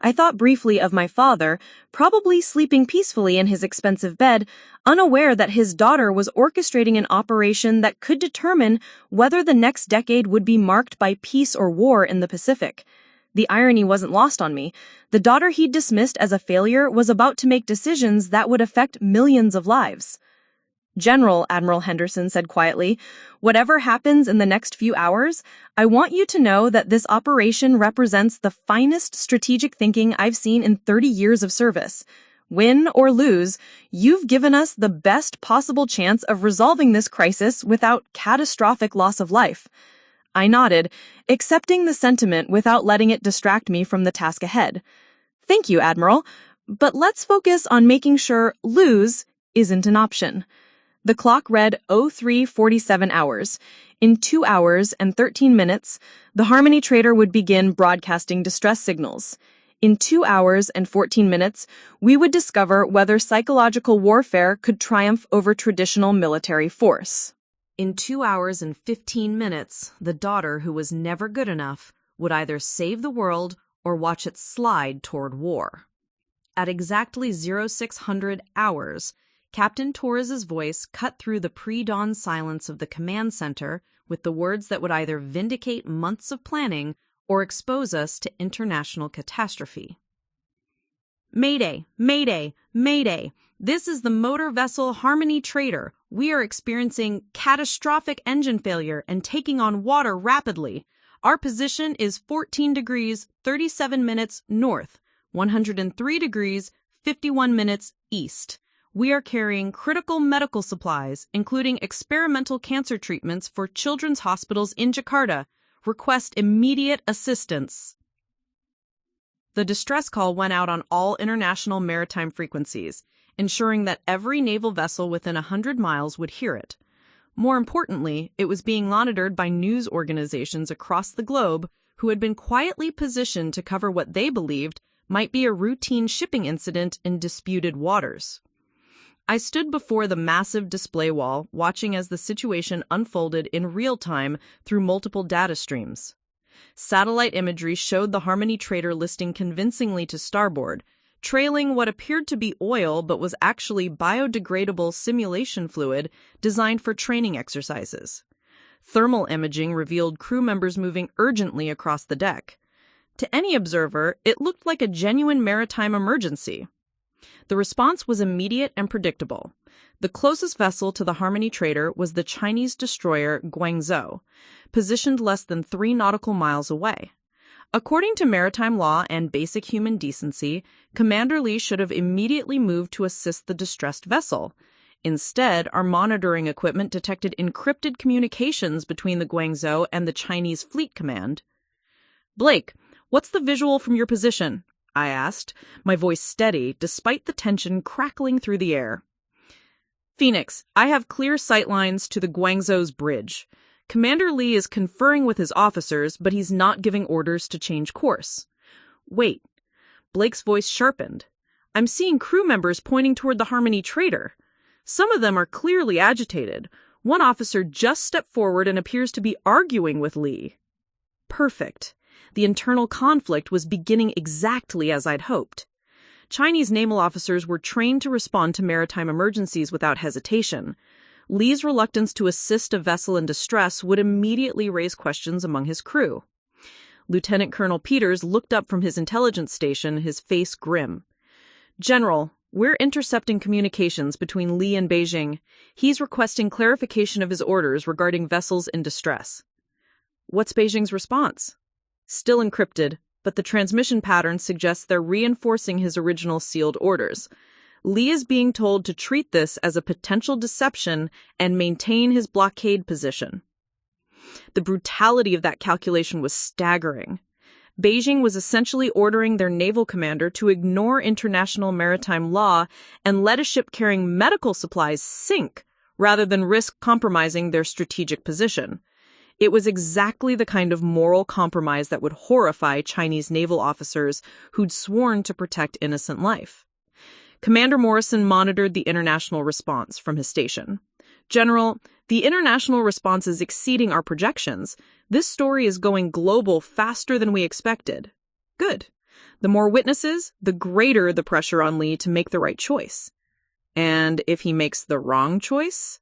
I thought briefly of my father, probably sleeping peacefully in his expensive bed, unaware that his daughter was orchestrating an operation that could determine whether the next decade would be marked by peace or war in the Pacific. The irony wasn't lost on me. The daughter he'd dismissed as a failure was about to make decisions that would affect millions of lives. General, Admiral Henderson said quietly, whatever happens in the next few hours, I want you to know that this operation represents the finest strategic thinking I've seen in 30 years of service. Win or lose, you've given us the best possible chance of resolving this crisis without catastrophic loss of life. I nodded, accepting the sentiment without letting it distract me from the task ahead. Thank you, Admiral, but let's focus on making sure lose isn't an option. The clock read 03:47 hours. In 2 hours and 13 minutes, the Harmony Trader would begin broadcasting distress signals. In 2 hours and 14 minutes, we would discover whether psychological warfare could triumph over traditional military force. In 2 hours and 15 minutes, the daughter who was never good enough would either save the world or watch it slide toward war. At exactly 0600 hours, Captain Torres's voice cut through the pre-dawn silence of the command center with the words that would either vindicate months of planning or expose us to international catastrophe. Mayday, Mayday, Mayday. This is the motor vessel Harmony Trader. We are experiencing catastrophic engine failure and taking on water rapidly. Our position is 14 degrees, 37 minutes north, 103 degrees, 51 minutes east. We are carrying critical medical supplies, including experimental cancer treatments for children's hospitals in Jakarta. Request immediate assistance. The distress call went out on all international maritime frequencies, ensuring that every naval vessel within 100 miles would hear it. More importantly, it was being monitored by news organizations across the globe who had been quietly positioned to cover what they believed might be a routine shipping incident in disputed waters. I stood before the massive display wall, watching as the situation unfolded in real time through multiple data streams. Satellite imagery showed the Harmony trader listing convincingly to starboard, trailing what appeared to be oil but was actually biodegradable simulation fluid designed for training exercises. Thermal imaging revealed crew members moving urgently across the deck. To any observer, it looked like a genuine maritime emergency. The response was immediate and predictable. The closest vessel to the Harmony trader was the Chinese destroyer Guangzhou, positioned less than 3 nautical miles away. According to maritime law and basic human decency, Commander Lee should have immediately moved to assist the distressed vessel. Instead, our monitoring equipment detected encrypted communications between the Guangzhou and the Chinese Fleet Command. "Blake, what's the visual from your position?" I asked, my voice steady despite the tension crackling through the air. "Phoenix, I have clear sightlines to the Guangzhou's bridge. Commander Lee is conferring with his officers, but he's not giving orders to change course." "Wait." Blake's voice sharpened. "I'm seeing crew members pointing toward the Harmony trader. Some of them are clearly agitated. One officer just stepped forward and appears to be arguing with Lee." Perfect. The internal conflict was beginning exactly as I'd hoped. Chinese naval officers were trained to respond to maritime emergencies without hesitation. Lee's reluctance to assist a vessel in distress would immediately raise questions among his crew. Lieutenant Colonel Peters looked up from his intelligence station, his face grim. "General, we're intercepting communications between Lee and Beijing. He's requesting clarification of his orders regarding vessels in distress." "What's Beijing's response?" "Still encrypted, but the transmission pattern suggests they're reinforcing his original sealed orders. Lee is being told to treat this as a potential deception and maintain his blockade position." The brutality of that calculation was staggering. Beijing was essentially ordering their naval commander to ignore international maritime law and let a ship carrying medical supplies sink rather than risk compromising their strategic position. It was exactly the kind of moral compromise that would horrify Chinese naval officers who'd sworn to protect innocent life. Commander Morrison monitored the international response from his station. "General, the international response is exceeding our projections. This story is going global faster than we expected." "Good. The more witnesses, the greater the pressure on Lee to make the right choice." "And if he makes the wrong choice?"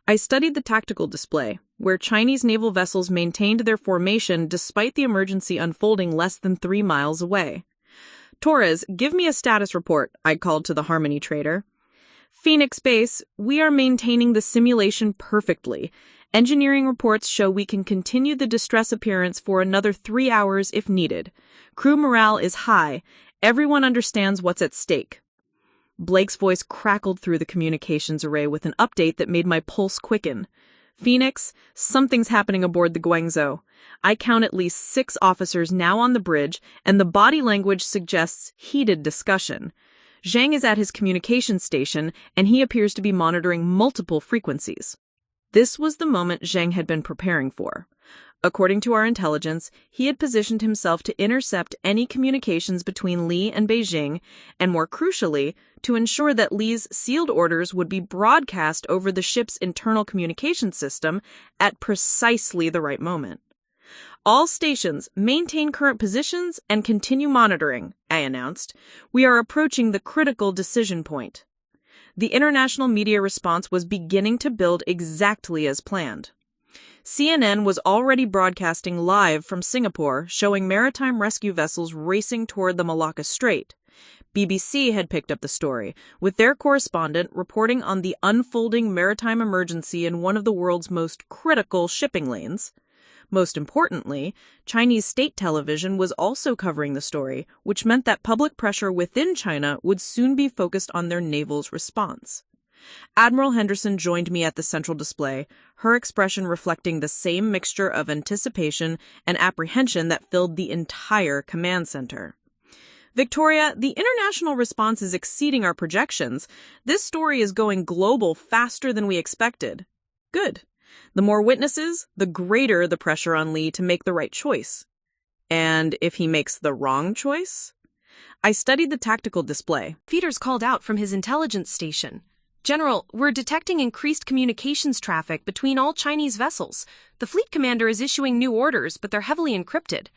I studied the tactical display, where Chinese naval vessels maintained their formation despite the emergency unfolding less than 3 miles away. "Torres, give me a status report," I called to the Harmony trader. "Phoenix Base, we are maintaining the simulation perfectly. Engineering reports show we can continue the distress appearance for another 3 hours if needed. Crew morale is high. Everyone understands what's at stake." Blake's voice crackled through the communications array with an update that made my pulse quicken. "Phoenix, something's happening aboard the Guangzhou. I count at least 6 officers now on the bridge, and the body language suggests heated discussion. Zhang is at his communications station, and he appears to be monitoring multiple frequencies." This was the moment Zhang had been preparing for. According to our intelligence, he had positioned himself to intercept any communications between Lee and Beijing, and more crucially, to ensure that Lee's sealed orders would be broadcast over the ship's internal communication system at precisely the right moment. "All stations, maintain current positions and continue monitoring," I announced. "We are approaching the critical decision point." The international media response was beginning to build exactly as planned. CNN was already broadcasting live from Singapore, showing maritime rescue vessels racing toward the Malacca Strait. BBC had picked up the story, with their correspondent reporting on the unfolding maritime emergency in one of the world's most critical shipping lanes. Most importantly, Chinese state television was also covering the story, which meant that public pressure within China would soon be focused on their naval's response. Admiral Henderson joined me at the central display, her expression reflecting the same mixture of anticipation and apprehension that filled the entire command center. Victoria, the international response is exceeding our projections. This story is going global faster than we expected. Good. The more witnesses, the greater the pressure on Lee to make the right choice. And if he makes the wrong choice? I studied the tactical display. Feeder's called out from his intelligence station. General, we're detecting increased communications traffic between all Chinese vessels. The fleet commander is issuing new orders, but they're heavily encrypted.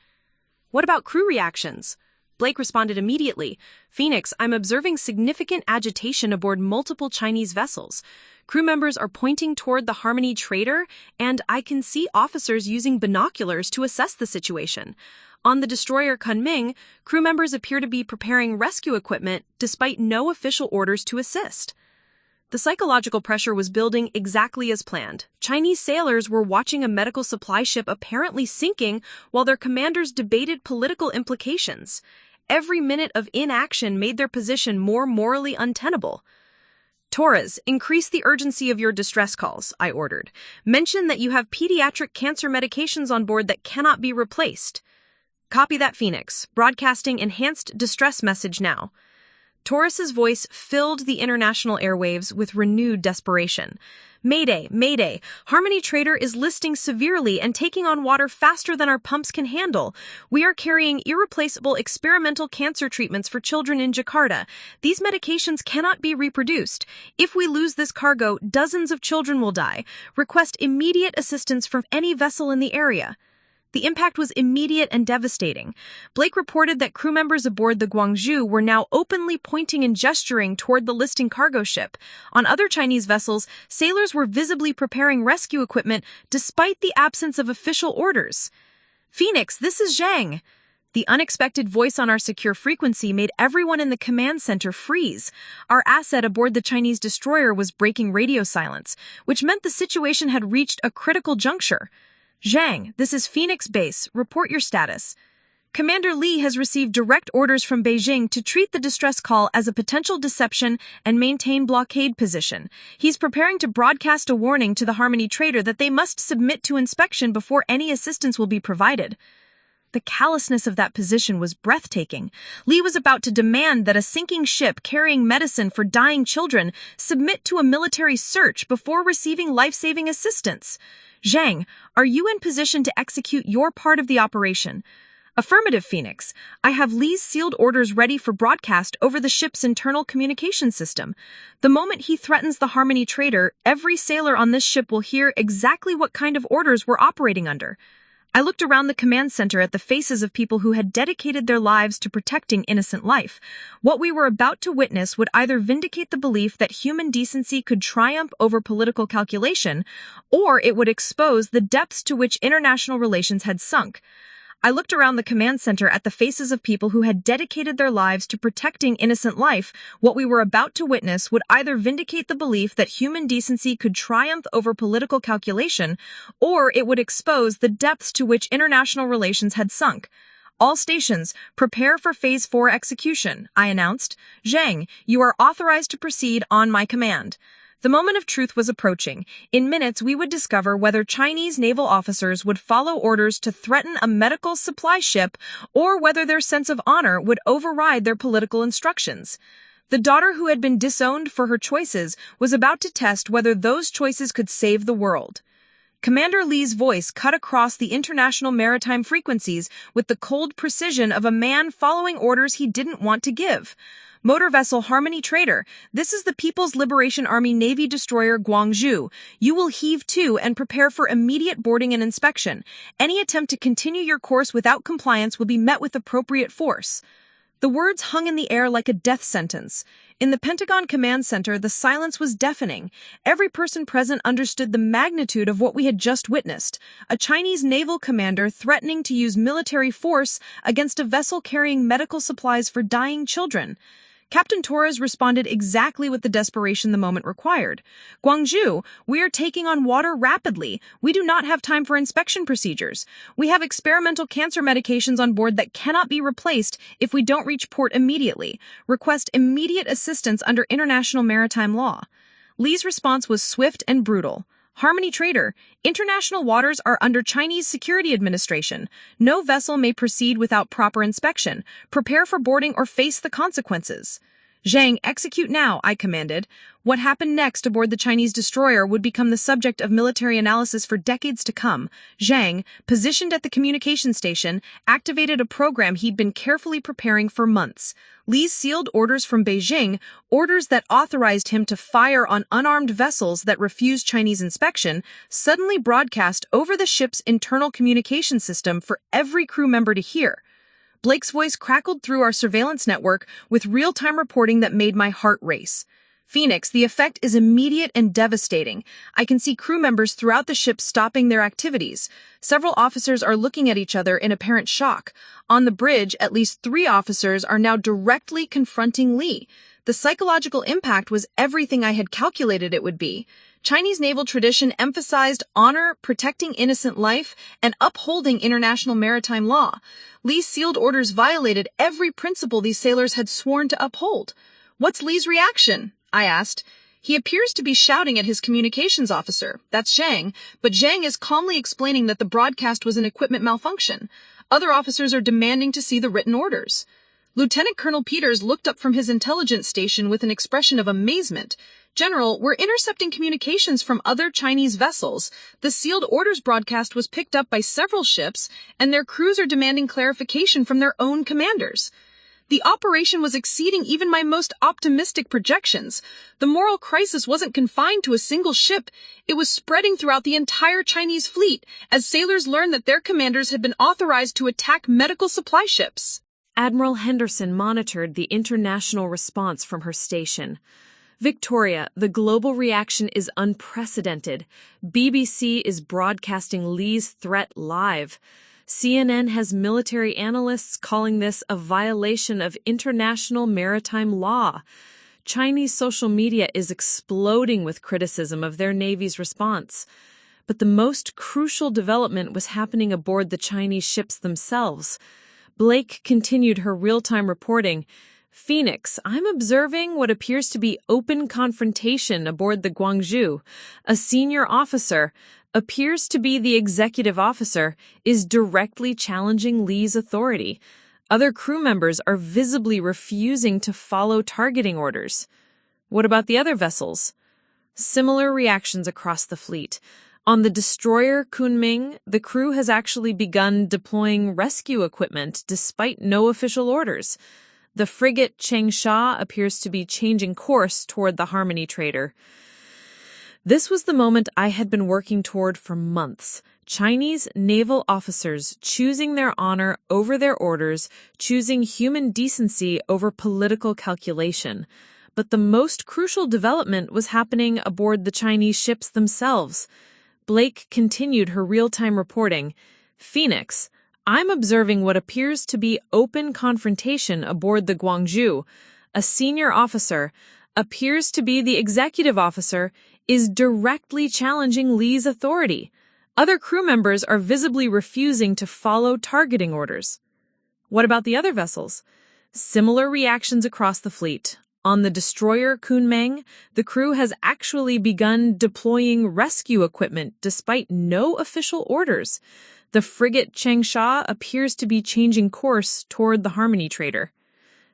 What about crew reactions? Blake responded immediately. Phoenix, I'm observing significant agitation aboard multiple Chinese vessels. Crew members are pointing toward the Harmony trader, and I can see officers using binoculars to assess the situation. On the destroyer Kunming, crew members appear to be preparing rescue equipment despite no official orders to assist. The psychological pressure was building exactly as planned. Chinese sailors were watching a medical supply ship apparently sinking while their commanders debated political implications. Every minute of inaction made their position more morally untenable. Torres, increase the urgency of your distress calls, I ordered. Mention that you have pediatric cancer medications on board that cannot be replaced. Copy that, Phoenix. Broadcasting enhanced distress message now. Torres's voice filled the international airwaves with renewed desperation. Mayday, mayday. Harmony Trader is listing severely and taking on water faster than our pumps can handle. We are carrying irreplaceable experimental cancer treatments for children in Jakarta. These medications cannot be reproduced. If we lose this cargo, dozens of children will die. Request immediate assistance from any vessel in the area. The impact was immediate and devastating. Blake reported that crew members aboard the Guangzhou were now openly pointing and gesturing toward the listing cargo ship. On other Chinese vessels, sailors were visibly preparing rescue equipment despite the absence of official orders. Phoenix, this is Zhang. The unexpected voice on our secure frequency made everyone in the command center freeze. Our asset aboard the Chinese destroyer was breaking radio silence, which meant the situation had reached a critical juncture. Zhang, this is Phoenix Base. Report your status. Commander Lee has received direct orders from Beijing to treat the distress call as a potential deception and maintain blockade position. He's preparing to broadcast a warning to the Harmony trader that they must submit to inspection before any assistance will be provided. The callousness of that position was breathtaking. Lee was about to demand that a sinking ship carrying medicine for dying children submit to a military search before receiving life-saving assistance. Zhang, are you in position to execute your part of the operation? Affirmative, Phoenix. I have Lee's sealed orders ready for broadcast over the ship's internal communication system. The moment he threatens the Harmony trader, every sailor on this ship will hear exactly what kind of orders we're operating under. I looked around the command center at the faces of people who had dedicated their lives to protecting innocent life. What we were about to witness would either vindicate the belief that human decency could triumph over political calculation, or it would expose the depths to which international relations had sunk. I looked around the command center at the faces of people who had dedicated their lives to protecting innocent life. What we were about to witness would either vindicate the belief that human decency could triumph over political calculation, or it would expose the depths to which international relations had sunk. All stations, prepare for Phase 4 execution, I announced. Zhang, you are authorized to proceed on my command. The moment of truth was approaching. In minutes, we would discover whether Chinese naval officers would follow orders to threaten a medical supply ship or whether their sense of honor would override their political instructions. The daughter who had been disowned for her choices was about to test whether those choices could save the world. Commander Lee's voice cut across the international maritime frequencies with the cold precision of a man following orders he didn't want to give. Motor vessel Harmony Trader, this is the People's Liberation Army Navy destroyer Guangzhou. You will heave to and prepare for immediate boarding and inspection. Any attempt to continue your course without compliance will be met with appropriate force. The words hung in the air like a death sentence. In the Pentagon Command Center, the silence was deafening. Every person present understood the magnitude of what we had just witnessed. A Chinese naval commander threatening to use military force against a vessel carrying medical supplies for dying children. Captain Torres responded exactly with the desperation the moment required. Guangzhou, we are taking on water rapidly. We do not have time for inspection procedures. We have experimental cancer medications on board that cannot be replaced if we don't reach port immediately. Request immediate assistance under international maritime law. Lee's response was swift and brutal. Harmony Trader, international waters are under Chinese Security Administration. No vessel may proceed without proper inspection. Prepare for boarding or face the consequences. Zhang, execute now, I commanded. What happened next aboard the Chinese destroyer would become the subject of military analysis for decades to come. Zhang, positioned at the communication station, activated a program he'd been carefully preparing for months. Li's sealed orders from Beijing, orders that authorized him to fire on unarmed vessels that refused Chinese inspection, suddenly broadcast over the ship's internal communication system for every crew member to hear. Blake's voice crackled through our surveillance network with real-time reporting that made my heart race. Phoenix, the effect is immediate and devastating. I can see crew members throughout the ship stopping their activities. Several officers are looking at each other in apparent shock. On the bridge, at least 3 officers are now directly confronting Li. The psychological impact was everything I had calculated it would be. Chinese naval tradition emphasized honor, protecting innocent life, and upholding international maritime law. Li's sealed orders violated every principle these sailors had sworn to uphold. What's Li's reaction? I asked. He appears to be shouting at his communications officer. That's Zhang, but Zhang is calmly explaining that the broadcast was an equipment malfunction. Other officers are demanding to see the written orders. Lieutenant Colonel Peters looked up from his intelligence station with an expression of amazement. General, we're intercepting communications from other Chinese vessels. The sealed orders broadcast was picked up by several ships, and their crews are demanding clarification from their own commanders. The operation was exceeding even my most optimistic projections. The moral crisis wasn't confined to a single ship. It was spreading throughout the entire Chinese fleet, as sailors learned that their commanders had been authorized to attack medical supply ships. Admiral Henderson monitored the international response from her station. Victoria, the global reaction is unprecedented. BBC is broadcasting Li's threat live. CNN has military analysts calling this a violation of international maritime law. Chinese social media is exploding with criticism of their Navy's response. But the most crucial development was happening aboard the Chinese ships themselves. Blake continued her real-time reporting. Phoenix, I'm observing what appears to be open confrontation aboard the Guangzhou. A senior officer, appears to be the executive officer, is directly challenging Li's authority. Other crew members are visibly refusing to follow targeting orders. What about the other vessels? Similar reactions across the fleet. On the destroyer Kunming, the crew has actually begun deploying rescue equipment despite no official orders. The frigate Changsha appears to be changing course toward the Harmony Trader. This was the moment I had been working toward for months. Chinese naval officers choosing their honor over their orders, choosing human decency over political calculation. But the most crucial development was happening aboard the Chinese ships themselves. Blake continued her real-time reporting. Phoenix, I'm observing what appears to be open confrontation aboard the Guangzhou. A senior officer, appears to be the executive officer, is directly challenging Li's authority. Other crew members are visibly refusing to follow targeting orders. What about the other vessels? Similar reactions across the fleet. On the destroyer Kunming, the crew has actually begun deploying rescue equipment despite no official orders. The frigate Changsha appears to be changing course toward the Harmony Trader.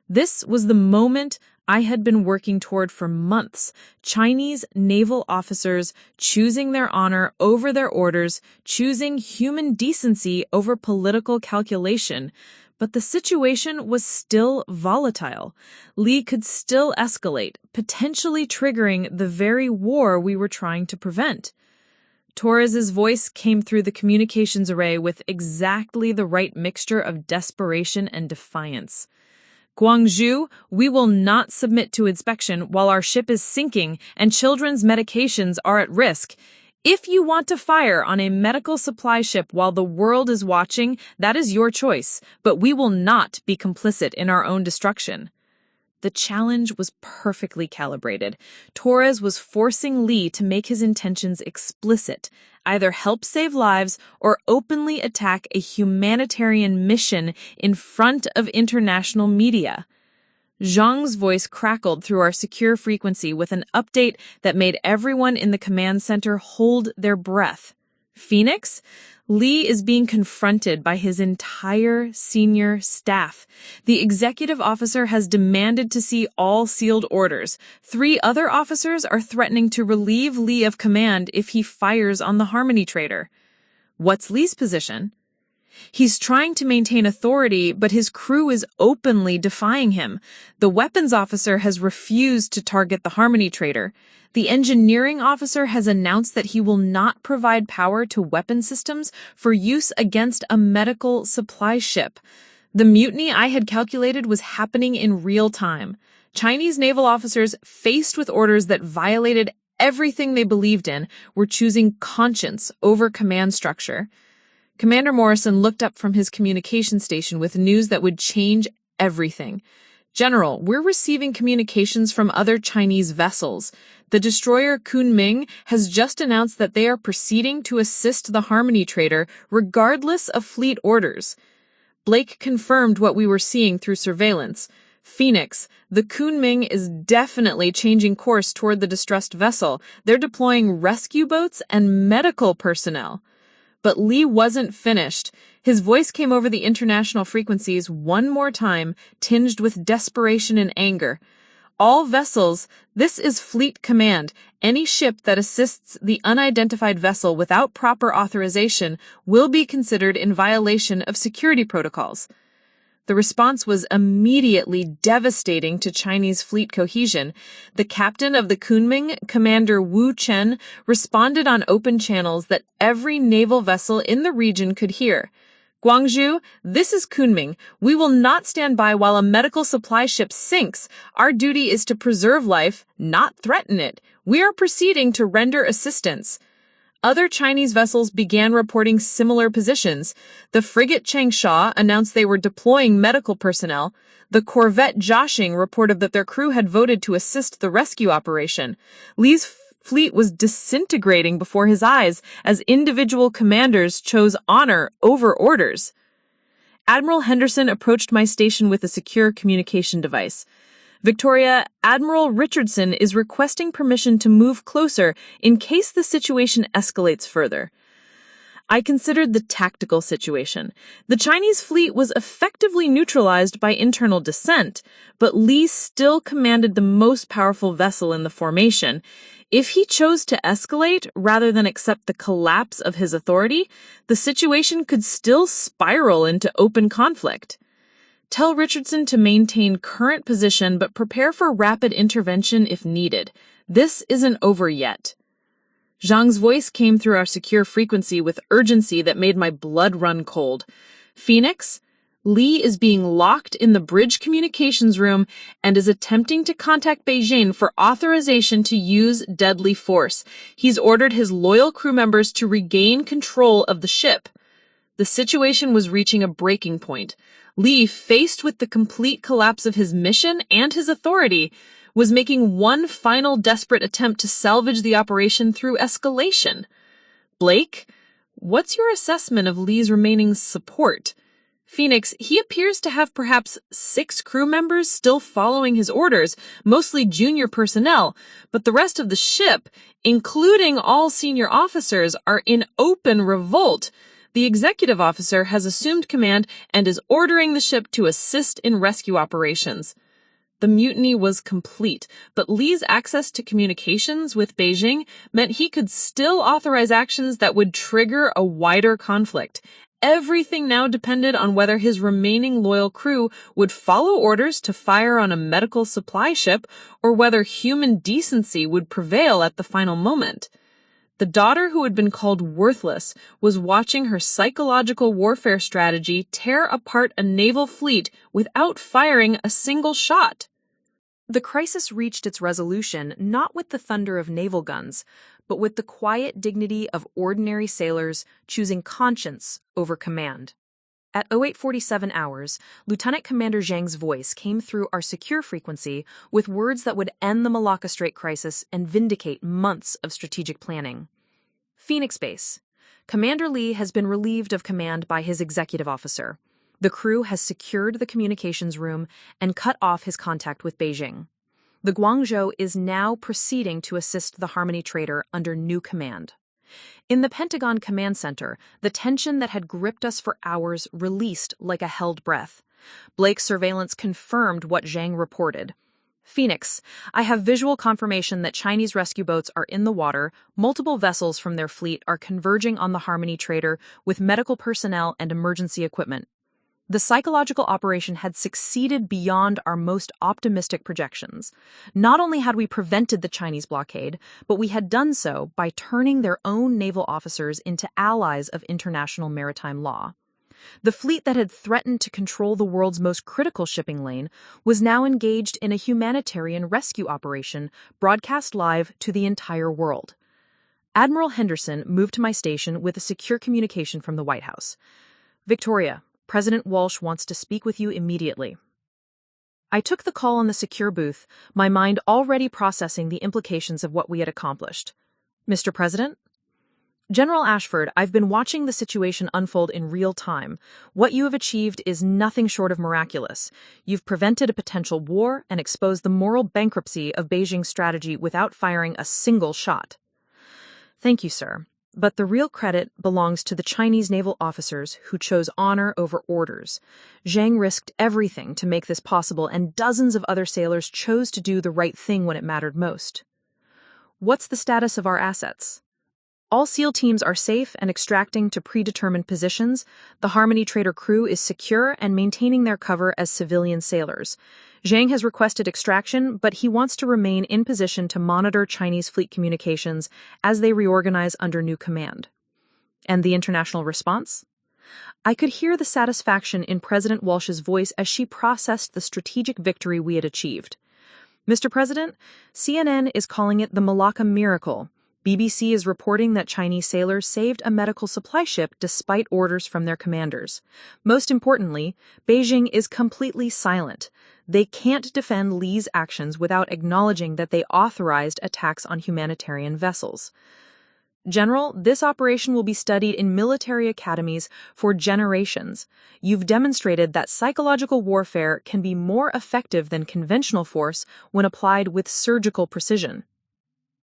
This was the moment I had been working toward for months. Chinese naval officers choosing their honor over their orders, choosing human decency over political calculation. But the situation was still volatile. Li could still escalate, potentially triggering the very war we were trying to prevent. Torres's voice came through the communications array with exactly the right mixture of desperation and defiance. Guangzhou, we will not submit to inspection while our ship is sinking and children's medications are at risk. If you want to fire on a medical supply ship while the world is watching, that is your choice, but we will not be complicit in our own destruction. The challenge was perfectly calibrated. Torres was forcing Li to make his intentions explicit, either help save lives or openly attack a humanitarian mission in front of international media. Zhang's voice crackled through our secure frequency with an update that made everyone in the command center hold their breath. Phoenix? Li is being confronted by his entire senior staff. The executive officer has demanded to see all sealed orders. 3 other officers are threatening to relieve Li of command if he fires on the Harmony trader. What's Li's position? He's trying to maintain authority, but his crew is openly defying him. The weapons officer has refused to target the Harmony trader. The engineering officer has announced that he will not provide power to weapon systems for use against a medical supply ship. The mutiny I had calculated was happening in real time. Chinese naval officers, faced with orders that violated everything they believed in, were choosing conscience over command structure. Commander Morrison looked up from his communication station with news that would change everything. General, we're receiving communications from other Chinese vessels. The destroyer Kunming has just announced that they are proceeding to assist the Harmony trader regardless of fleet orders. Blake confirmed what we were seeing through surveillance. Phoenix, the Kunming is definitely changing course toward the distressed vessel. They're deploying rescue boats and medical personnel. But Li wasn't finished. His voice came over the international frequencies one more time, tinged with desperation and anger. All vessels, this is Fleet Command. Any ship that assists the unidentified vessel without proper authorization will be considered in violation of security protocols. The response was immediately devastating to Chinese fleet cohesion. The captain of the Kunming, Commander Wu Chen, responded on open channels that every naval vessel in the region could hear. Guangzhou, this is Kunming. We will not stand by while a medical supply ship sinks. Our duty is to preserve life, not threaten it. We are proceeding to render assistance. Other Chinese vessels began reporting similar positions. The frigate Changsha announced they were deploying medical personnel. The corvette Jiaxing reported that their crew had voted to assist the rescue operation. Li's fleet was disintegrating before his eyes as individual commanders chose honor over orders. Admiral Henderson approached my station with a secure communication device. Victoria, Admiral Richardson is requesting permission to move closer in case the situation escalates further. I considered the tactical situation. The Chinese fleet was effectively neutralized by internal dissent, but Li still commanded the most powerful vessel in the formation. If he chose to escalate rather than accept the collapse of his authority, the situation could still spiral into open conflict. Tell Richardson to maintain current position but prepare for rapid intervention if needed. This isn't over yet. Zhang's voice came through our secure frequency with urgency that made my blood run cold. Phoenix, Li is being locked in the bridge communications room and is attempting to contact Beijing for authorization to use deadly force. He's ordered his loyal crew members to regain control of the ship. The situation was reaching a breaking point. Li, faced with the complete collapse of his mission and his authority, was making one final desperate attempt to salvage the operation through escalation. Blake, what's your assessment of Li's remaining support? Phoenix, he appears to have perhaps 6 crew members still following his orders, mostly junior personnel, but the rest of the ship, including all senior officers, are in open revolt. The executive officer has assumed command and is ordering the ship to assist in rescue operations. The mutiny was complete, but Li's access to communications with Beijing meant he could still authorize actions that would trigger a wider conflict. Everything now depended on whether his remaining loyal crew would follow orders to fire on a medical supply ship or whether human decency would prevail at the final moment. The daughter who had been called worthless was watching her psychological warfare strategy tear apart a naval fleet without firing a single shot. The crisis reached its resolution not with the thunder of naval guns, but with the quiet dignity of ordinary sailors choosing conscience over command. At 0847 hours, Lieutenant Commander Zhang's voice came through our secure frequency with words that would end the Malacca Strait crisis and vindicate months of strategic planning. Phoenix Base. Commander Li has been relieved of command by his executive officer. The crew has secured the communications room and cut off his contact with Beijing. The Guangzhou is now proceeding to assist the Harmony trader under new command. In the Pentagon Command Center, the tension that had gripped us for hours released like a held breath. Blake's surveillance confirmed what Zhang reported. Phoenix, I have visual confirmation that Chinese rescue boats are in the water. Multiple vessels from their fleet are converging on the Harmony trader with medical personnel and emergency equipment. The psychological operation had succeeded beyond our most optimistic projections. Not only had we prevented the Chinese blockade, but we had done so by turning their own naval officers into allies of international maritime law. The fleet that had threatened to control the world's most critical shipping lane was now engaged in a humanitarian rescue operation broadcast live to the entire world. Admiral Henderson moved to my station with a secure communication from the White House. Victoria, President Walsh wants to speak with you immediately. I took the call on the secure booth, my mind already processing the implications of what we had accomplished. Mr. President? General Ashford, I've been watching the situation unfold in real time. What you have achieved is nothing short of miraculous. You've prevented a potential war and exposed the moral bankruptcy of Beijing's strategy without firing a single shot. Thank you, sir. But the real credit belongs to the Chinese naval officers who chose honor over orders. Zhang risked everything to make this possible, and dozens of other sailors chose to do the right thing when it mattered most. What's the status of our assets? All SEAL teams are safe and extracting to predetermined positions. The Harmony trader crew is secure and maintaining their cover as civilian sailors. Zhang has requested extraction, but he wants to remain in position to monitor Chinese fleet communications as they reorganize under new command. And the international response? I could hear the satisfaction in President Walsh's voice as she processed the strategic victory we had achieved. Mr. President, CNN is calling it the Malacca Miracle. BBC is reporting that Chinese sailors saved a medical supply ship despite orders from their commanders. Most importantly, Beijing is completely silent. They can't defend Li's actions without acknowledging that they authorized attacks on humanitarian vessels. General, this operation will be studied in military academies for generations. You've demonstrated that psychological warfare can be more effective than conventional force when applied with surgical precision.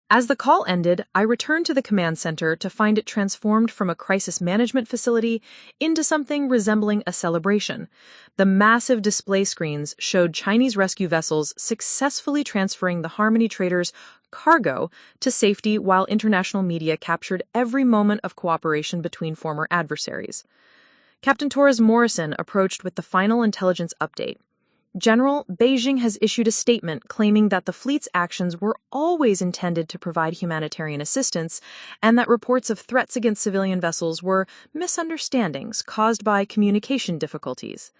As the call ended, I returned to the command center to find it transformed from a crisis management facility into something resembling a celebration. The massive display screens showed Chinese rescue vessels successfully transferring the Harmony traders' cargo to safety, while international media captured every moment of cooperation between former adversaries. Captain Torres Morrison approached with the final intelligence update. General, Beijing has issued a statement claiming that the fleet's actions were always intended to provide humanitarian assistance and that reports of threats against civilian vessels were misunderstandings caused by communication difficulties.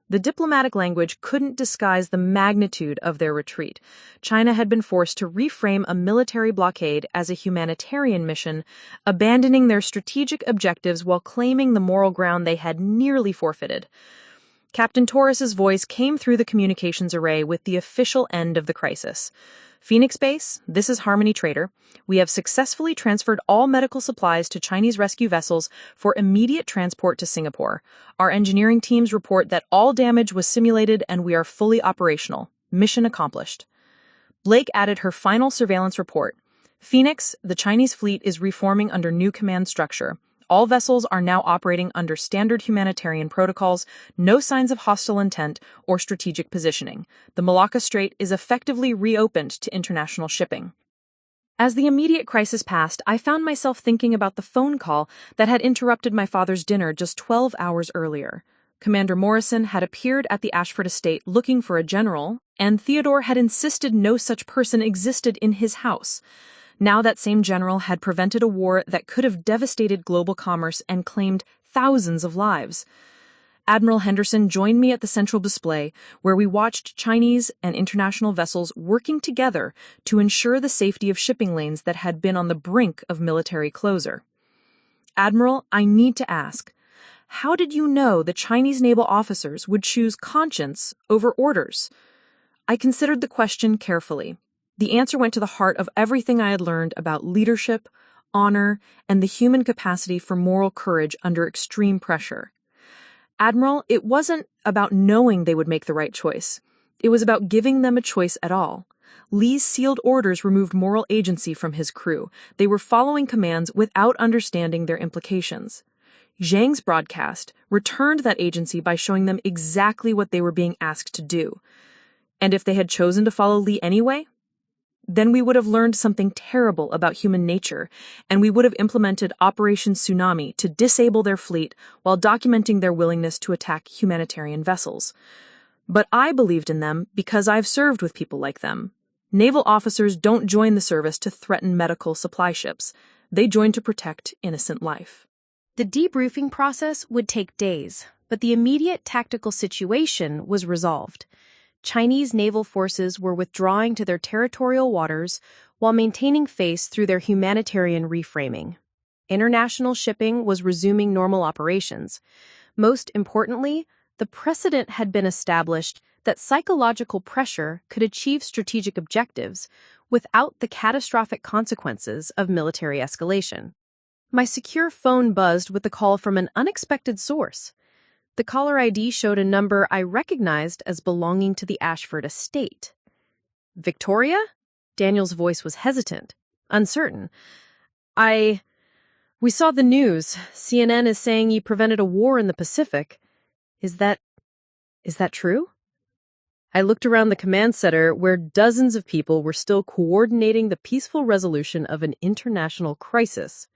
The diplomatic language couldn't disguise the magnitude of their retreat. China had been forced to reframe a military blockade as a humanitarian mission, abandoning their strategic objectives while claiming the moral ground they had nearly forfeited. Captain Torres's voice came through the communications array with the official end of the crisis. Phoenix Base, this is Harmony Trader. We have successfully transferred all medical supplies to Chinese rescue vessels for immediate transport to Singapore. Our engineering teams report that all damage was simulated and we are fully operational. Mission accomplished. Blake added her final surveillance report. Phoenix, the Chinese fleet is reforming under new command structure. All vessels are now operating under standard humanitarian protocols, no signs of hostile intent or strategic positioning. The Malacca Strait is effectively reopened to international shipping. As the immediate crisis passed, I found myself thinking about the phone call that had interrupted my father's dinner just 12 hours earlier. Commander Morrison had appeared at the Ashford estate looking for a general, and Theodore had insisted no such person existed in his house. Now that same general had prevented a war that could have devastated global commerce and claimed thousands of lives. Admiral Henderson joined me at the central display, where we watched Chinese and international vessels working together to ensure the safety of shipping lanes that had been on the brink of military closure. Admiral, I need to ask, how did you know the Chinese naval officers would choose conscience over orders? I considered the question carefully. The answer went to the heart of everything I had learned about leadership, honor, and the human capacity for moral courage under extreme pressure. Admiral, it wasn't about knowing they would make the right choice. It was about giving them a choice at all. Lee's sealed orders removed moral agency from his crew. They were following commands without understanding their implications. Zhang's broadcast returned that agency by showing them exactly what they were being asked to do. And if they had chosen to follow Lee anyway, then we would have learned something terrible about human nature, and we would have implemented Operation Tsunami to disable their fleet while documenting their willingness to attack humanitarian vessels. But I believed in them because I've served with people like them. Naval officers don't join the service to threaten medical supply ships. They join to protect innocent life. The debriefing process would take days, but the immediate tactical situation was resolved. Chinese naval forces were withdrawing to their territorial waters while maintaining face through their humanitarian reframing. International shipping was resuming normal operations. Most importantly, the precedent had been established that psychological pressure could achieve strategic objectives without the catastrophic consequences of military escalation. My secure phone buzzed with the call from an unexpected source. The caller ID showed a number I recognized as belonging to the Ashford estate. Victoria? Daniel's voice was hesitant, uncertain. We saw the news. CNN is saying you prevented a war in the Pacific. Is that true? I looked around the command center where dozens of people were still coordinating the peaceful resolution of an international crisis.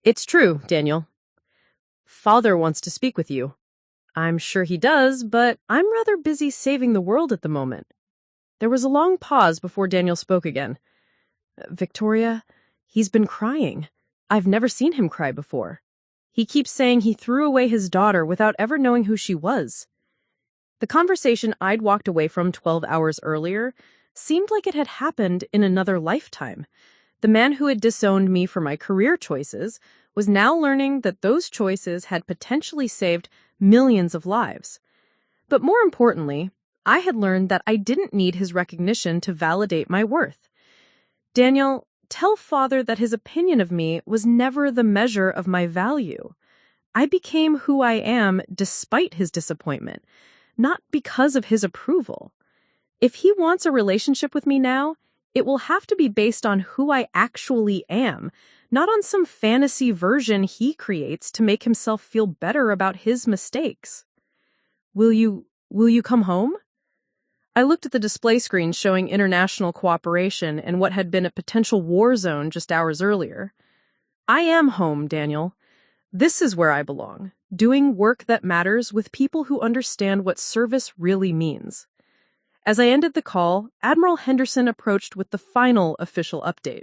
It's true, Daniel. Father wants to speak with you. I'm sure he does, but I'm rather busy saving the world at the moment. There was a long pause before Daniel spoke again. Victoria, he's been crying. I've never seen him cry before. He keeps saying he threw away his daughter without ever knowing who she was. The conversation I'd walked away from 12 hours earlier seemed like it had happened in another lifetime. The man who had disowned me for my career choices was now learning that those choices had potentially saved millions of lives. But more importantly, I had learned that I didn't need his recognition to validate my worth. Daniel, tell Father that his opinion of me was never the measure of my value. I became who I am despite his disappointment, not because of his approval. If he wants a relationship with me now, it will have to be based on who I actually am, not on some fantasy version he creates to make himself feel better about his mistakes. Will you come home? I looked at the display screen showing international cooperation and what had been a potential war zone just hours earlier. I am home, Daniel. This is where I belong, doing work that matters with people who understand what service really means. As I ended the call, Admiral Henderson approached with the final official update.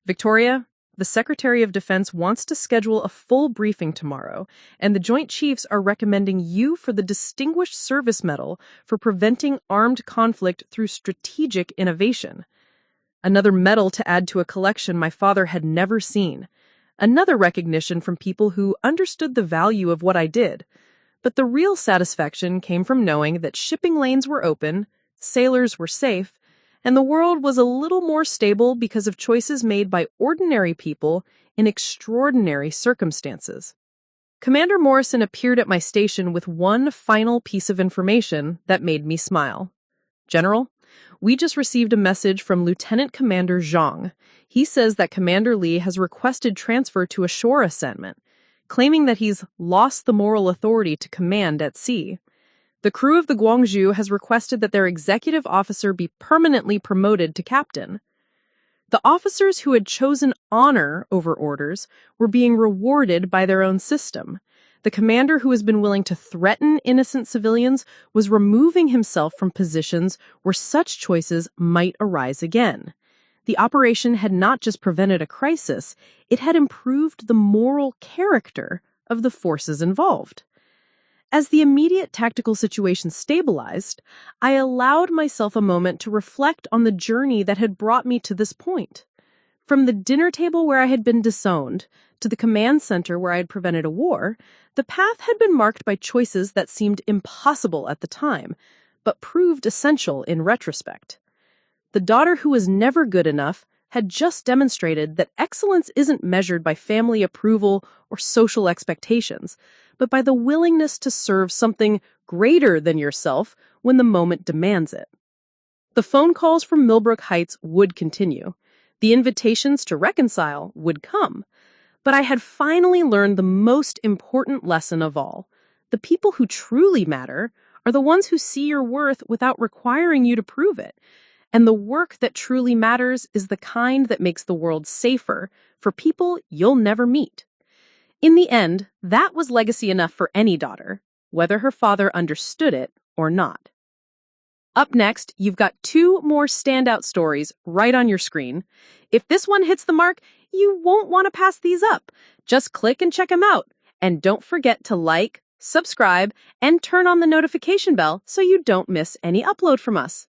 Victoria, the Secretary of Defense wants to schedule a full briefing tomorrow, and the Joint Chiefs are recommending you for the Distinguished Service Medal for preventing armed conflict through strategic innovation. Another medal to add to a collection my father had never seen. Another recognition from people who understood the value of what I did. But the real satisfaction came from knowing that shipping lanes were open, sailors were safe, and the world was a little more stable because of choices made by ordinary people in extraordinary circumstances. Commander Morrison appeared at my station with one final piece of information that made me smile. General, we just received a message from Lieutenant Commander Zhang. He says that Commander Lee has requested transfer to a shore assignment, claiming that he's lost the moral authority to command at sea. The crew of the Guangzhou has requested that their executive officer be permanently promoted to captain. The officers who had chosen honor over orders were being rewarded by their own system. The commander who has been willing to threaten innocent civilians was removing himself from positions where such choices might arise again. The operation had not just prevented a crisis, it had improved the moral character of the forces involved. As the immediate tactical situation stabilized, I allowed myself a moment to reflect on the journey that had brought me to this point. From the dinner table where I had been disowned to the command center where I had prevented a war, the path had been marked by choices that seemed impossible at the time, but proved essential in retrospect. The daughter who was never good enough had just demonstrated that excellence isn't measured by family approval or social expectations, but by the willingness to serve something greater than yourself when the moment demands it. The phone calls from Millbrook Heights would continue. The invitations to reconcile would come. But I had finally learned the most important lesson of all. The people who truly matter are the ones who see your worth without requiring you to prove it. And the work that truly matters is the kind that makes the world safer for people you'll never meet. In the end, that was legacy enough for any daughter, whether her father understood it or not. Up next, you've got 2 more standout stories right on your screen. If this one hits the mark, you won't want to pass these up. Just click and check them out. And don't forget to like, subscribe, and turn on the notification bell so you don't miss any upload from us.